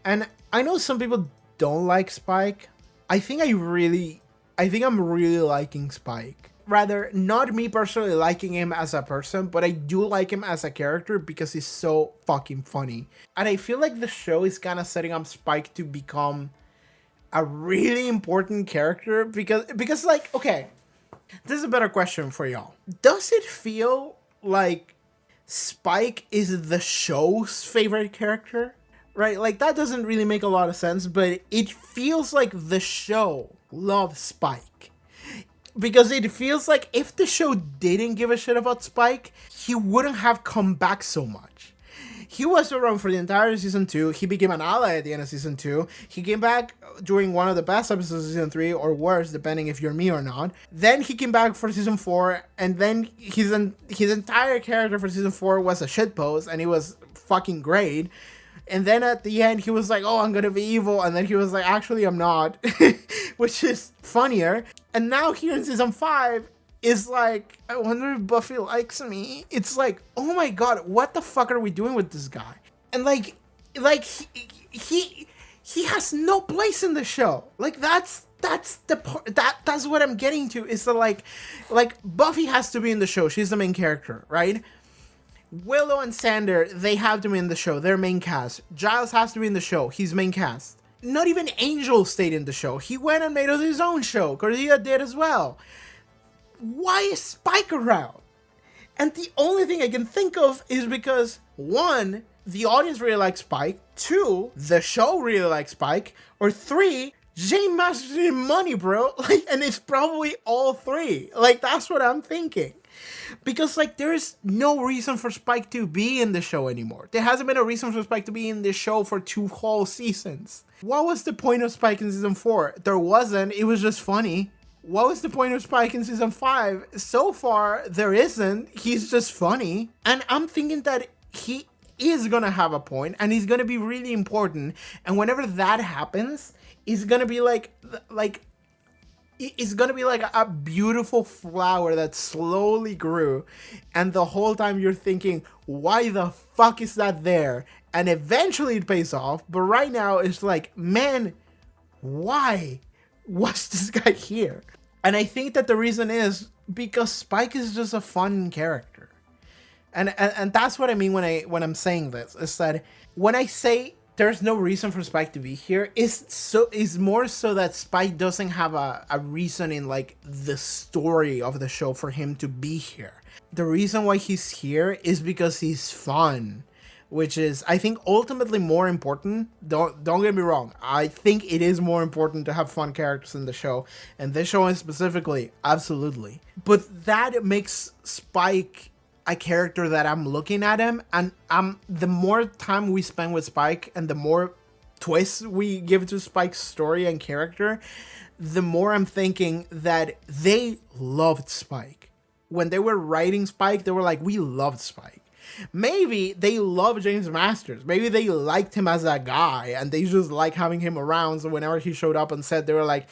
And I know some people don't like Spike. I think I'm really liking Spike. Rather, not me personally liking him as a person, but I do like him as a character because he's so fucking funny. And I feel like the show is kind of setting up Spike to become a really important character because like, okay, this is a better question for y'all. Does it feel like Spike is the show's favorite character? Right? Like, that doesn't really make a lot of sense, but it feels like the show loves Spike. Because it feels like if the show didn't give a shit about Spike, he wouldn't have come back so much. He was around for the entire season 2. He became an ally at the end of season 2. He came back during one of the best episodes of season 3, or worse, depending if you're me or not. Then he came back for season 4, and then his entire character for season 4 was a shitpost, and he was fucking great. And then at the end, he was like, "Oh, I'm gonna be evil," and then he was like, "Actually, I'm not," which is funnier. And now here in season 5 is like, I wonder if Buffy likes me. It's like, oh my god, what the fuck are we doing with this guy? And like he has no place in the show. Like that's the part that's what I'm getting to. Is that like Buffy has to be in the show. She's the main character, right? Willow and Xander, they have to be in the show. They're main cast. Giles has to be in the show. He's main cast. Not even Angel stayed in the show. He went and made his own show. Cordelia did as well. Why is Spike around? And the only thing I can think of is because, 1, the audience really likes Spike. 2, the show really likes Spike. Or 3, Jane Masters needed money, bro. Like, and it's probably all 3. Like, that's what I'm thinking. Because, like, there's no reason for Spike to be in the show anymore. There hasn't been a reason for Spike to be in this show for 2 whole seasons. What was the point of Spike in season 4? There wasn't. It was just funny. What was the point of Spike in season 5? So far, there isn't. He's just funny. And I'm thinking that he is gonna have a point, and he's gonna be really important. And whenever that happens, it's gonna be like it's gonna be like a beautiful flower that slowly grew, and the whole time you're thinking, why the fuck is that there? And eventually it pays off, but right now it's like, man, why? was this guy here? And I think that the reason is because Spike is just a fun character. And that's what I mean when I'm saying this, is that when I say there's no reason for Spike to be here, is more so that Spike doesn't have a reason in like the story of the show for him to be here. The reason why he's here is because he's fun, which is, I think, ultimately more important. Don't get me wrong. I think it is more important to have fun characters in the show, and this show specifically, absolutely. But that makes Spike a character that I'm looking at him, and the more time we spend with Spike and the more twists we give to Spike's story and character, the more I'm thinking that they loved Spike. When they were writing Spike, they were like, we loved Spike. Maybe they love James Masters. Maybe they liked him as a guy and they just like having him around. So whenever he showed up on set, they were like,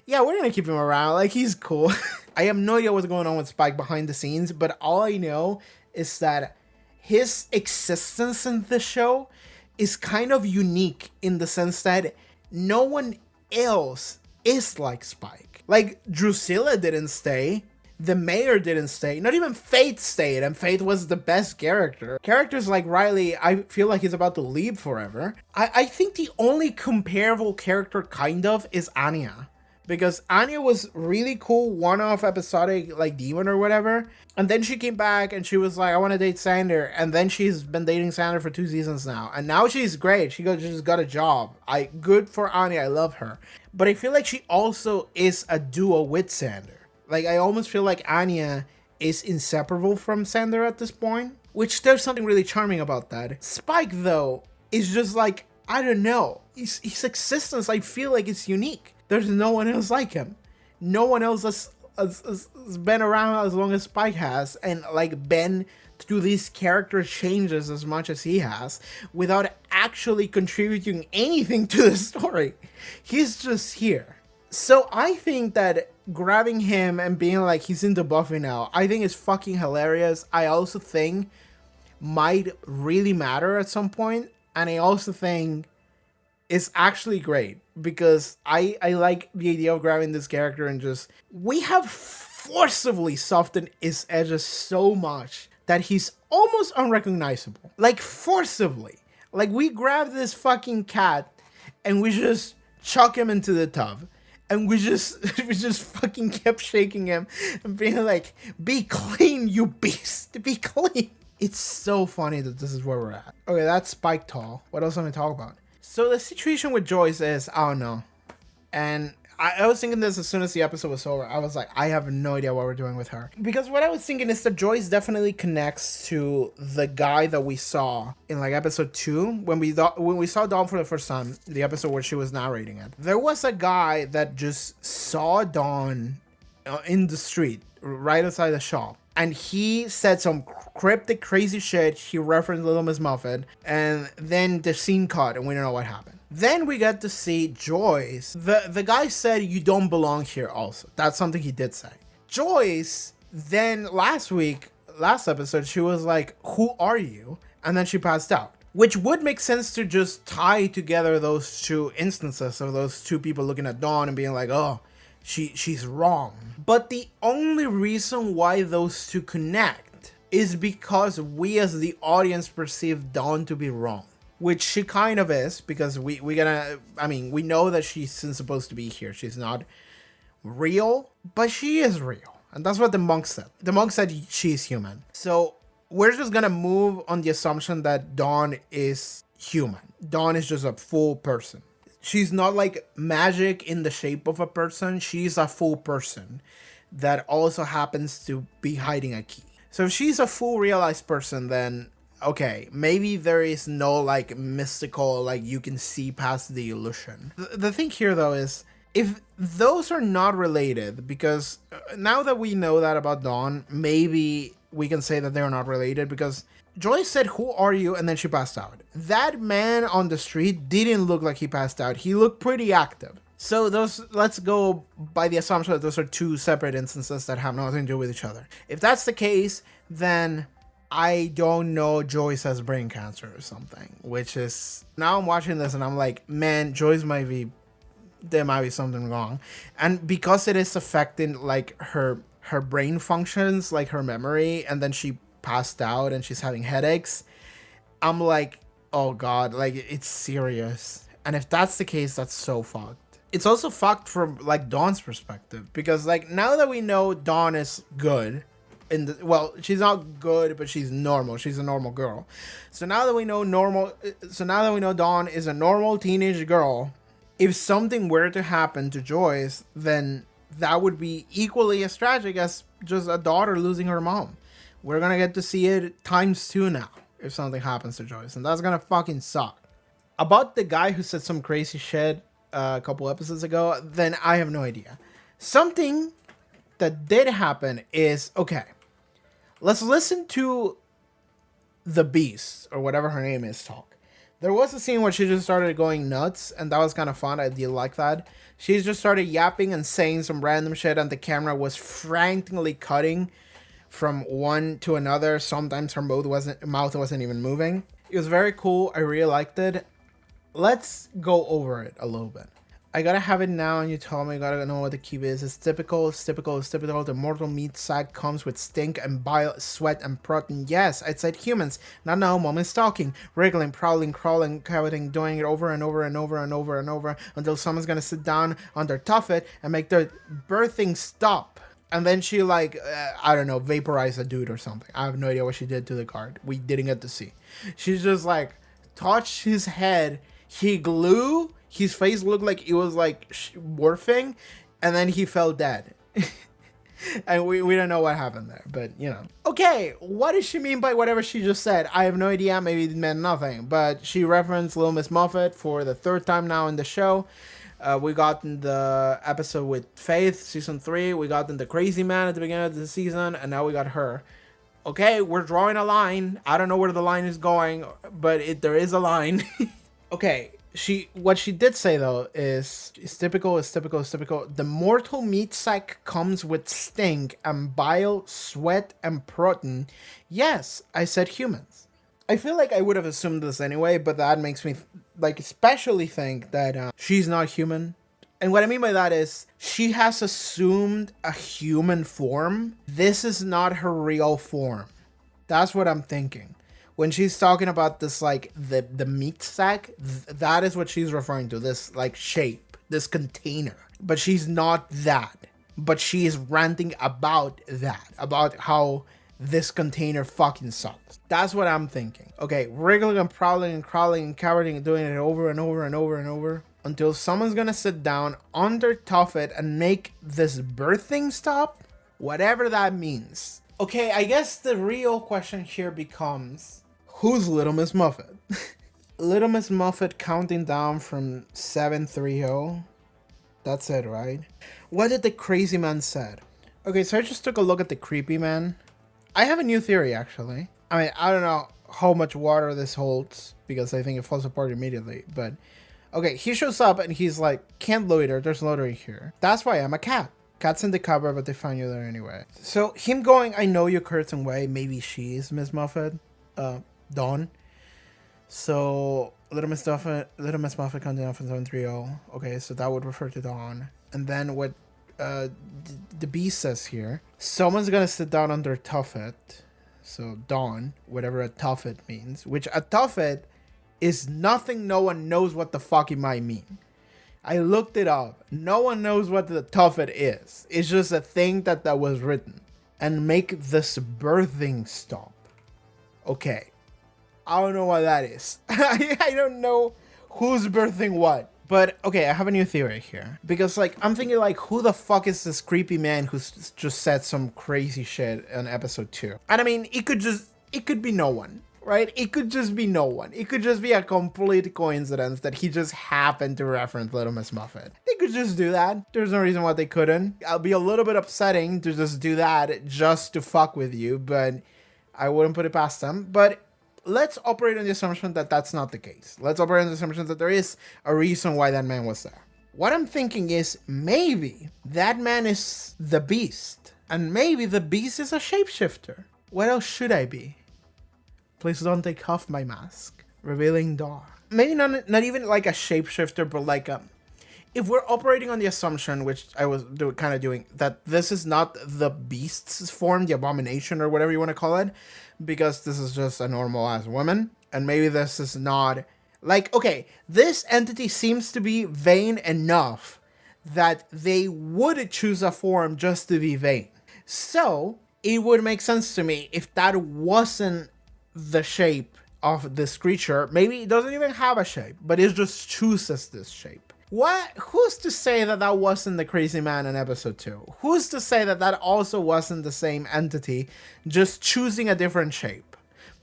yeah, we're going to keep him around. Like, he's cool. I have no idea what's going on with Spike behind the scenes, but all I know is that his existence in the show is kind of unique in the sense that no one else is like Spike. Like, Drusilla didn't stay. The mayor didn't stay. Not even Faith stayed, and Faith was the best character. Characters like Riley, I feel like he's about to leave forever. I think the only comparable character, kind of, is Anya. Because Anya was really cool, one-off episodic, like, demon or whatever. And then she came back and she was like, I want to date Sander. And then she's been dating Sander for 2 seasons now. And now she's great. She just got a job. Good for Anya. I love her. But I feel like she also is a duo with Sander. Like, I almost feel like Anya is inseparable from Sander at this point, which there's something really charming about that. Spike, though, is just like, I don't know. His existence, I feel like it's unique. There's no one else like him. No one else has been around as long as Spike has and, like, been through these character changes as much as he has without actually contributing anything to the story. He's just here. So I think that grabbing him and being like he's into Buffy now, I think is fucking hilarious. I also think might really matter at some point, and I also think it's actually great because I like the idea of grabbing this character and just, we have forcibly softened his edges so much that he's almost unrecognizable. Like, forcibly. Like, we grab this fucking cat and we just chuck him into the tub. And we just fucking kept shaking him and being like, be clean, you beast, be clean. It's so funny that this is where we're at. Okay, that's Spike Tall. What else am I talking about? So the situation with Joyce is, I don't know. And I was thinking this as soon as the episode was over. I was like, I have no idea what we're doing with her. Because what I was thinking is that Joyce definitely connects to the guy that we saw in like episode 2. When we saw Dawn for the first time, the episode where she was narrating it. There was a guy that just saw Dawn in the street, right outside the shop. And he said some cryptic, crazy shit. He referenced Little Miss Muffet. And then the scene cut and we don't know what happened. Then we get to see Joyce. The guy said, you don't belong here also. That's something he did say. Joyce, then last episode, she was like, who are you? And then she passed out. Which would make sense to just tie together those two instances of those two people looking at Dawn and being like, oh, she's wrong. But the only reason why those two connect is because we as the audience perceive Dawn to be wrong. Which she kind of is, because we know that she's supposed to be here. She's not real, but she is real. And that's what the monk said. The monk said she's human. So we're just gonna move on the assumption that Dawn is human. Dawn is just a full person. She's not like magic in the shape of a person. She's a full person that also happens to be hiding a key. So if she's a full realized person, then okay, maybe there is no like mystical, like you can see past the illusion. The thing here though is, if those are not related, because now that we know that about Dawn, maybe we can say that they're not related, because Joyce said, who are you? And then she passed out. That man on the street didn't look like he passed out. He looked pretty active. So let's go by the assumption that those are two separate instances that have nothing to do with each other. If that's the case, then I don't know, Joyce has brain cancer or something, which is, now I'm watching this and I'm like, man, Joyce might be there might be something wrong. And because it is affecting like her brain functions, like her memory, and then she passed out and she's having headaches, I'm like, oh god, like it's serious. And if that's the case, that's so fucked. It's also fucked from like Dawn's perspective, because like now that we know Dawn is good, well, she's not good, but she's normal. She's a normal girl. So now that we know Dawn is a normal teenage girl, if something were to happen to Joyce, then that would be equally as tragic as just a daughter losing her mom. We're gonna get to see it ×2 now if something happens to Joyce, and that's gonna fucking suck. About the guy who said some crazy shit a couple episodes ago, then I have no idea. Something that did happen is, okay, let's listen to the Beast, or whatever her name is, talk. There was a scene where she just started going nuts, and that was kind of fun. I did like that. She just started yapping and saying some random shit, and the camera was frantically cutting from one to another. Sometimes her mouth wasn't even moving. It was very cool. I really liked it. Let's go over it a little bit. I gotta have it now, and you told me I gotta know what the key is. It's typical. The mortal meat sack comes with stink and bile, sweat and protein. Yes, I said humans. Not now, mom is talking. Wriggling, prowling, crawling, coveting, doing it over and over and over and over and over until someone's gonna sit down on their tuffet and make their birthing stop. And then she like, I don't know, vaporized a dude or something. I have no idea what she did to the guard. We didn't get to see. She's just like, touched his head. He glue. His face looked like it was like morphing, and then he fell dead. And we don't know what happened there, but you know. Okay, what does she mean by whatever she just said? I have no idea. Maybe it meant nothing, but she referenced Little Miss Muffet for the third time now in the show. We got in the episode with Faith, season 3. We got in the Crazy Man at the beginning of the season, and now we got her. Okay, we're drawing a line. I don't know where the line is going, but there is a line. Okay. What she did say though is typical. The mortal meat sack comes with stink and bile, sweat and protein. Yes, I said humans. I feel like I would have assumed this anyway, but that makes me like especially think that she's not human. And what I mean by that is she has assumed a human form. This is not her real form. That's what I'm thinking. When she's talking about this, like, the meat sack, that is what she's referring to. This, like, shape. This container. But she's not that. But she is ranting about that. About how this container fucking sucks. That's what I'm thinking. Okay, wriggling and prowling and crawling and cowering and doing it over and over and over and over. Until someone's gonna sit down on their tuffet and make this birthing stop. Whatever that means. Okay, I guess the real question here becomes... who's Little Miss Muffet? Little Miss Muffet counting down from 730. That's it, right? What did the crazy man said? Okay, so I just took a look at the creepy man. I have a new theory, actually. I mean, I don't know how much water this holds, because I think it falls apart immediately, but... okay, he shows up and he's like, can't loiter, there's loitering here. That's why I'm a cat. Cat's in the cupboard, but they find you there anyway. So, him going, I know you curtain way, maybe she's Miss Muffet. Dawn. So Little Miss Muffet comes down from 730. Okay, so that would refer to Dawn. And then what the Beast says here, someone's gonna sit down under tuffet. So Dawn, whatever a tuffet means, which a tuffet is nothing. No one knows what the fuck it might mean. I looked it up. No one knows what the tuffet is. It's just a thing that was written. And make this birthing stop. Okay. I don't know what that is. I don't know who's birthing what. But, okay, I have a new theory here. Because, like, I'm thinking, like, who the fuck is this creepy man who's just said some crazy shit in episode 2? And, I mean, it could be no one, right? It could just be no one. It could just be a complete coincidence that he just happened to reference Little Miss Muffet. They could just do that. There's no reason why they couldn't. I'll be a little bit upsetting to just do that just to fuck with you, but I wouldn't put it past them. But... let's operate on the assumption that that's not the case. Let's operate on the assumption that there is a reason why that man was there. What I'm thinking is maybe that man is the Beast. And maybe the Beast is a shapeshifter. What else should I be? Please don't take off my mask. Revealing Dawn. Maybe not even like a shapeshifter, but like a... if we're operating on the assumption, which I was kind of doing, that this is not the beast's form, the abomination or whatever you want to call it, because this is just a normal ass woman, and maybe this is not like, okay, this entity seems to be vain enough that they would choose a form just to be vain. So it would make sense to me if that wasn't the shape of this creature. Maybe it doesn't even have a shape, but it just chooses this shape. Who's to say that that wasn't the crazy man in episode 2? Who's to say that that also wasn't the same entity, just choosing a different shape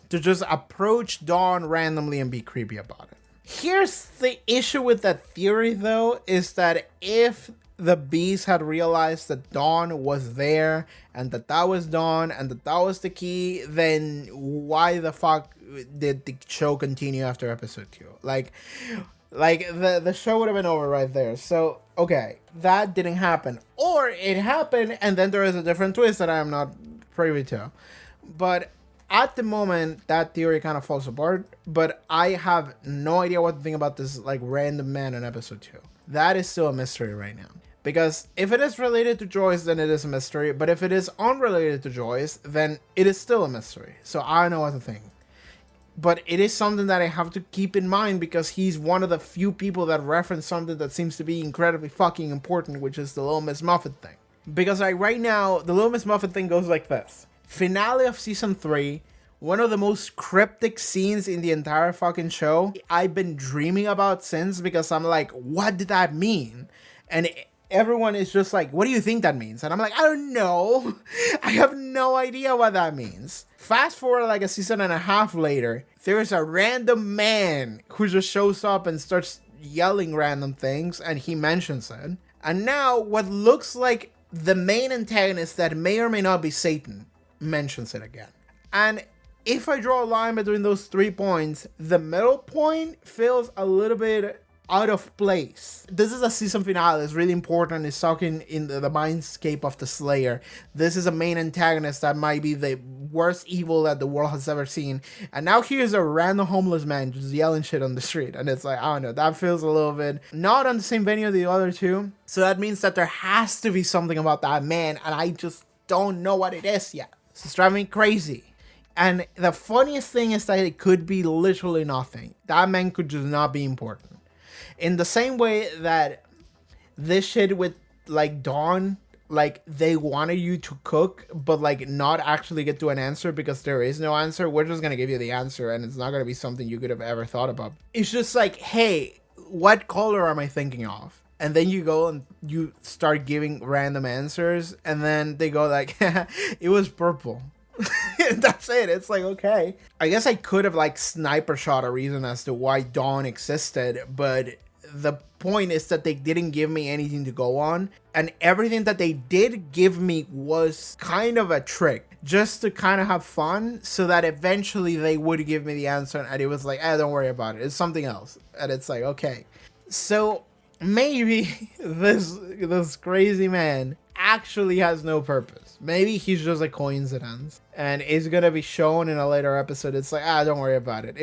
to just approach Dawn randomly and be creepy about it? Here's the issue with that theory, though, is that if the beast had realized that Dawn was there and that that was Dawn and that that was the key, then why the fuck did the show continue after episode 2? Like the show would have been over right there. So, okay, that didn't happen. Or it happened and then there is a different twist that I am not privy to. But at the moment, that theory kind of falls apart. But I have no idea what to think about this like random man in episode 2. That is still a mystery right now. Because if it is related to Joyce, then it is a mystery. But if it is unrelated to Joyce, then it is still a mystery. So I don't know what to think. But it is something that I have to keep in mind because he's one of the few people that reference something that seems to be incredibly fucking important, which is the Little Miss Muffet thing. Because like right now, the Little Miss Muffet thing goes like this. Finale of season 3, one of the most cryptic scenes in the entire fucking show. I've been dreaming about since because I'm like, what did that mean? And everyone is just like, what do you think that means? And I'm like, I don't know. I have no idea what that means. Fast forward like a season and a half later, there's a random man who just shows up and starts yelling random things, and he mentions it. And now what looks like the main antagonist that may or may not be Satan mentions it again. And if I draw a line between those 3 points, the middle point feels a little bit out of place. This is a season finale. It's really important. It's talking in the mindscape of the Slayer. This is a main antagonist that might be the worst evil that the world has ever seen. And now here's a random homeless man just yelling shit on the street. And it's like, I don't know, that feels a little bit not on the same venue as the other two. So that means that there has to be something about that man. And I just don't know what it is yet. It's driving me crazy. And the funniest thing is that it could be literally nothing. That man could just not be important. In the same way that this shit with like Dawn, like they wanted you to cook, but like not actually get to an answer because there is no answer. We're just going to give you the answer and it's not going to be something you could have ever thought about. It's just like, hey, what color am I thinking of? And then you go and you start giving random answers and then they go like, it was purple. That's it. It's like, okay. I guess I could have like sniper shot a reason as to why Dawn existed, but the point is that they didn't give me anything to go on, and everything that they did give me was kind of a trick just to kind of have fun so that eventually they would give me the answer and it was like, don't worry about it, it's something else. And it's like, okay, so maybe this crazy man actually has no purpose. Maybe he's just a coincidence and it's gonna be shown in a later episode. It's like, don't worry about it.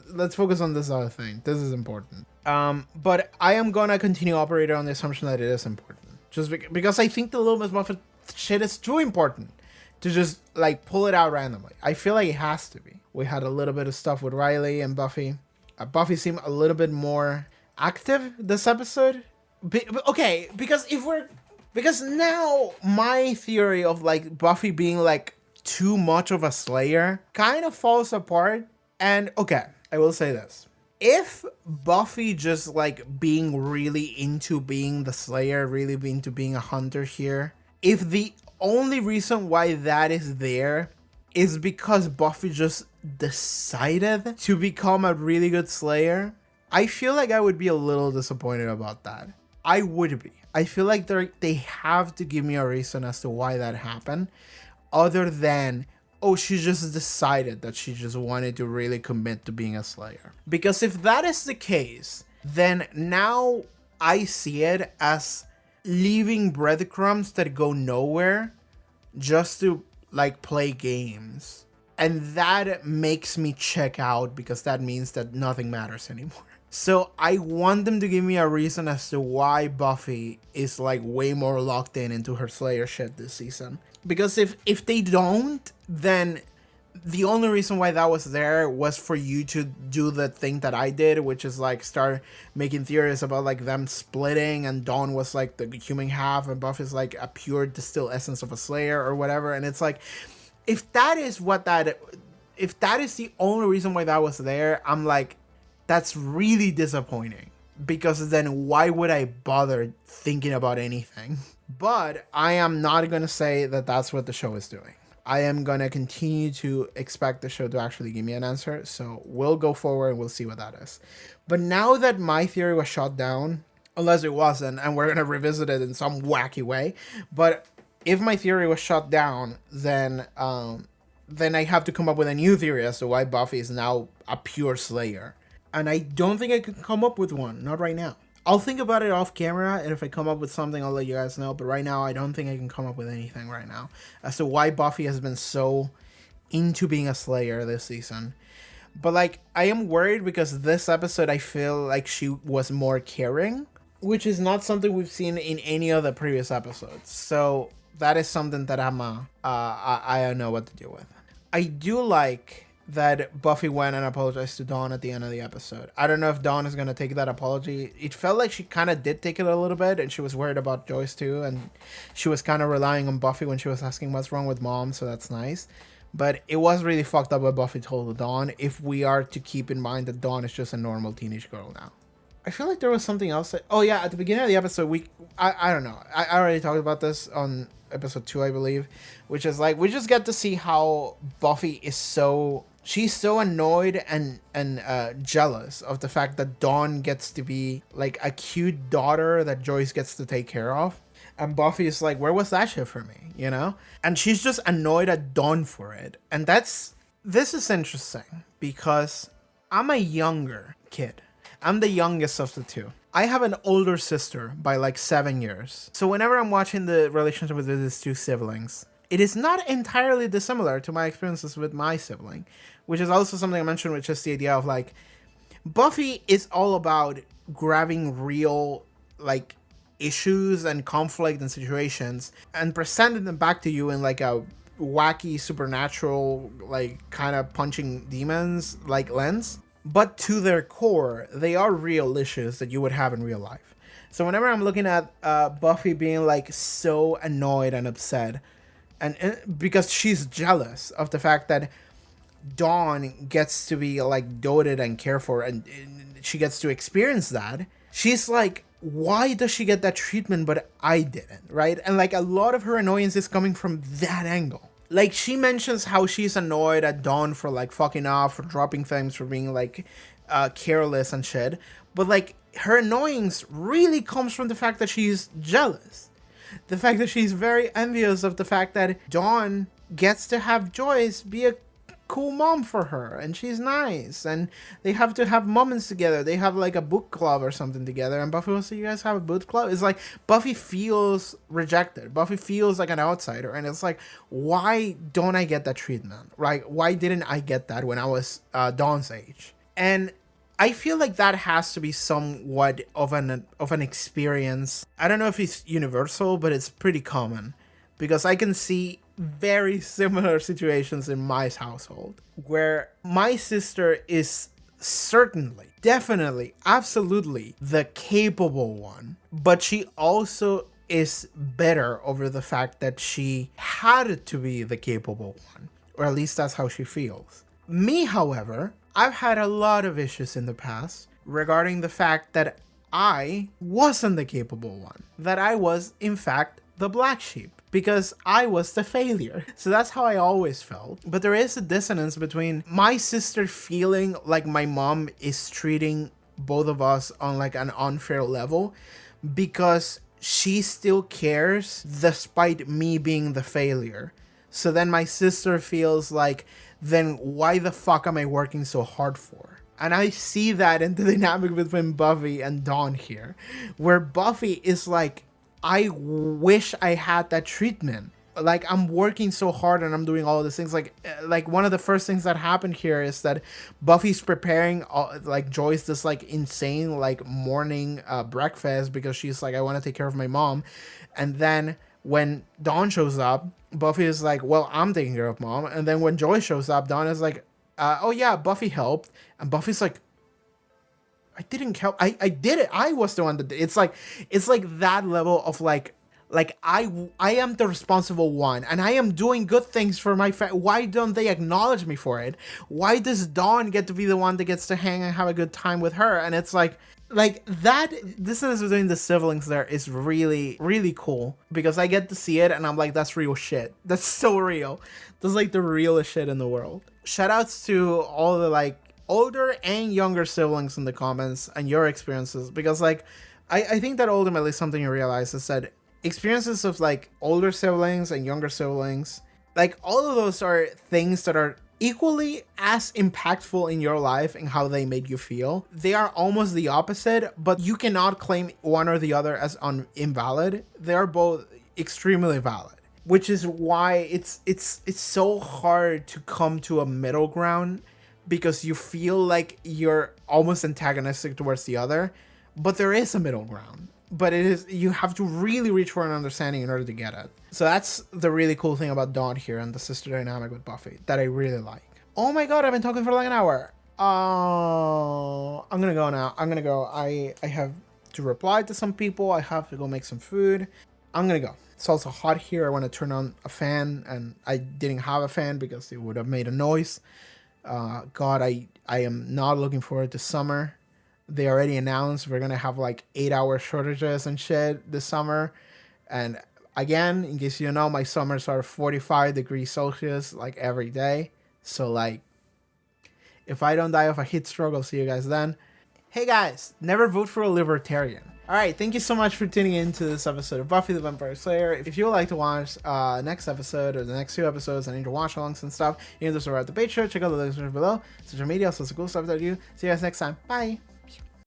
Let's focus on this other thing. This is important. But I am gonna continue operating on the assumption that it is important. Just because I think the Little Miss Muffet shit is too important to just like pull it out randomly. I feel like it has to be. We had a little bit of stuff with Riley and Buffy. Buffy seemed a little bit more active this episode. Okay, because now my theory of like Buffy being like too much of a Slayer kind of falls apart. And okay, I will say this. If Buffy just like being really into being the Slayer, really into being a hunter here, if the only reason why that is there is because Buffy just decided to become a really good Slayer, I feel like I would be a little disappointed about that. I would be. I feel like they have to give me a reason as to why that happened, other than, oh, she just decided that she just wanted to really commit to being a Slayer. Because if that is the case, then now I see it as leaving breadcrumbs that go nowhere just to like play games. And that makes me check out because that means that nothing matters anymore. So I want them to give me a reason as to why Buffy is like way more locked into her Slayer shit this season. Because if they don't, then the only reason why that was there was for you to do the thing that I did, which is like start making theories about like them splitting, and Dawn was like the human half and Buffy's like a pure distilled essence of a Slayer or whatever. And it's like, if that is the only reason why that was there, I'm like, that's really disappointing, because then why would I bother thinking about anything? But I am not going to say that that's what the show is doing. I am going to continue to expect the show to actually give me an answer. So we'll go forward and we'll see what that is. But now that my theory was shot down, unless it wasn't, and we're going to revisit it in some wacky way, but if my theory was shot down, then I have to come up with a new theory as to why Buffy is now a pure Slayer. And I don't think I could come up with one. Not right now. I'll think about it off camera, and if I come up with something, I'll let you guys know. But right now, I don't think I can come up with anything right now as to why Buffy has been so into being a Slayer this season. But, like, I am worried because this episode, I feel like she was more caring, which is not something we've seen in any of the previous episodes. So that is something that I don't know what to do with. I do like that Buffy went and apologized to Dawn at the end of the episode. I don't know if Dawn is going to take that apology. It felt like she kind of did take it a little bit, and she was worried about Joyce too, and she was kind of relying on Buffy when she was asking what's wrong with Mom, so that's nice. But it was really fucked up what Buffy told Dawn, if we are to keep in mind that Dawn is just a normal teenage girl now. I feel like there was something else oh yeah, at the beginning of the episode, I don't know. I already talked about this on episode 2, I believe, which is like, we just get to see how Buffy is she's so annoyed and jealous of the fact that Dawn gets to be like a cute daughter that Joyce gets to take care of. And Buffy is like, where was that shit for me, you know? And she's just annoyed at Dawn for it. And this is interesting because I'm a younger kid. I'm the youngest of the two. I have an older sister by like 7 years. So whenever I'm watching the relationship with these two siblings, it is not entirely dissimilar to my experiences with my sibling, which is also something I mentioned, which is the idea of like, Buffy is all about grabbing real like issues and conflict and situations and presenting them back to you in like a wacky supernatural, like kind of punching demons like lens. But to their core, they are real issues that you would have in real life. So whenever I'm looking at Buffy being like so annoyed and upset, and because she's jealous of the fact that Dawn gets to be like doted and cared for, and she gets to experience that, she's like, why does she get that treatment but I didn't, right? And like a lot of her annoyance is coming from that angle. Like, she mentions how she's annoyed at Dawn for like fucking off, for dropping things, for being like careless and shit, but like her annoyance really comes from the fact that she's jealous. The fact that she's very envious of the fact that Dawn gets to have Joyce be a cool mom for her, and she's nice, and they have to have moments together. They have like a book club or something together, and Buffy will say, you guys have a book club? It's like Buffy feels rejected. Buffy feels like an outsider, and it's like, why don't I get that treatment, right? Why didn't I get that when I was Dawn's age? And I feel like that has to be somewhat of an experience. I don't know if it's universal, but it's pretty common, because I can see very similar situations in my household where my sister is certainly, definitely, absolutely the capable one, but she also is bitter over the fact that she had to be the capable one, or at least that's how she feels. Me, however, I've had a lot of issues in the past regarding the fact that I wasn't the capable one, that I was, in fact, the black sheep, because I was the failure. So that's how I always felt. But there is a dissonance between my sister feeling like my mom is treating both of us on like an unfair level because she still cares despite me being the failure. So then my sister feels like, then why the fuck am I working so hard for? And I see that in the dynamic between Buffy and Dawn here, where Buffy is like, I wish I had that treatment like I'm working so hard and I'm doing all of these things. Like one of the first things that happened here is that Buffy's preparing like Joyce this like insane like morning breakfast because she's like, I want to take care of my mom. And then when Dawn shows up, Buffy is like, well, I'm taking care of mom. And then when Joyce shows up, Dawn is like, oh yeah, Buffy helped. And Buffy's like, I didn't help. I did it. I was the one that did it. It's like that level of like I am the responsible one and I am doing good things for my why don't they acknowledge me for it? Why does Dawn get to be the one that gets to hang and have a good time with her? And it's like that, this is between the siblings there is really, really cool because I get to see it and I'm like, that's real shit. That's so real. That's like the realest shit in the world. Shout outs to all the like older and younger siblings in the comments and your experiences, because like I think that ultimately something you realize is that experiences of like older siblings and younger siblings, like all of those are things that are equally as impactful in your life and how they made you feel. They are almost the opposite, but you cannot claim one or the other as invalid. They are both extremely valid, which is why it's so hard to come to a middle ground, because you feel like you're almost antagonistic towards the other, but there is a middle ground. But it is, you have to really reach for an understanding in order to get it. So that's the really cool thing about Dawn here and the sister dynamic with Buffy that I really like. Oh my god, I've been talking for like an hour. Oh, I'm gonna go now. I'm gonna go. I have to reply to some people. I have to go make some food. I'm gonna go. It's also hot here. I want to turn on a fan and I didn't have a fan because it would have made a noise. God, I am not looking forward to summer. They already announced we're gonna have like 8-hour shortages and shit this summer. And again, in case you don't know, my summers are 45 degrees Celsius like every day. So like, if I don't die of a heat stroke, I'll see you guys then. Hey guys, never vote for a libertarian. Alright, thank you so much for tuning in to this episode of Buffy the Vampire Slayer. If you would like to watch next episode or the next 2 episodes and need to watch alongs and stuff, you can just over at the page show, check out the links below, social media, also some cool stuff that I do. See you guys next time. Bye!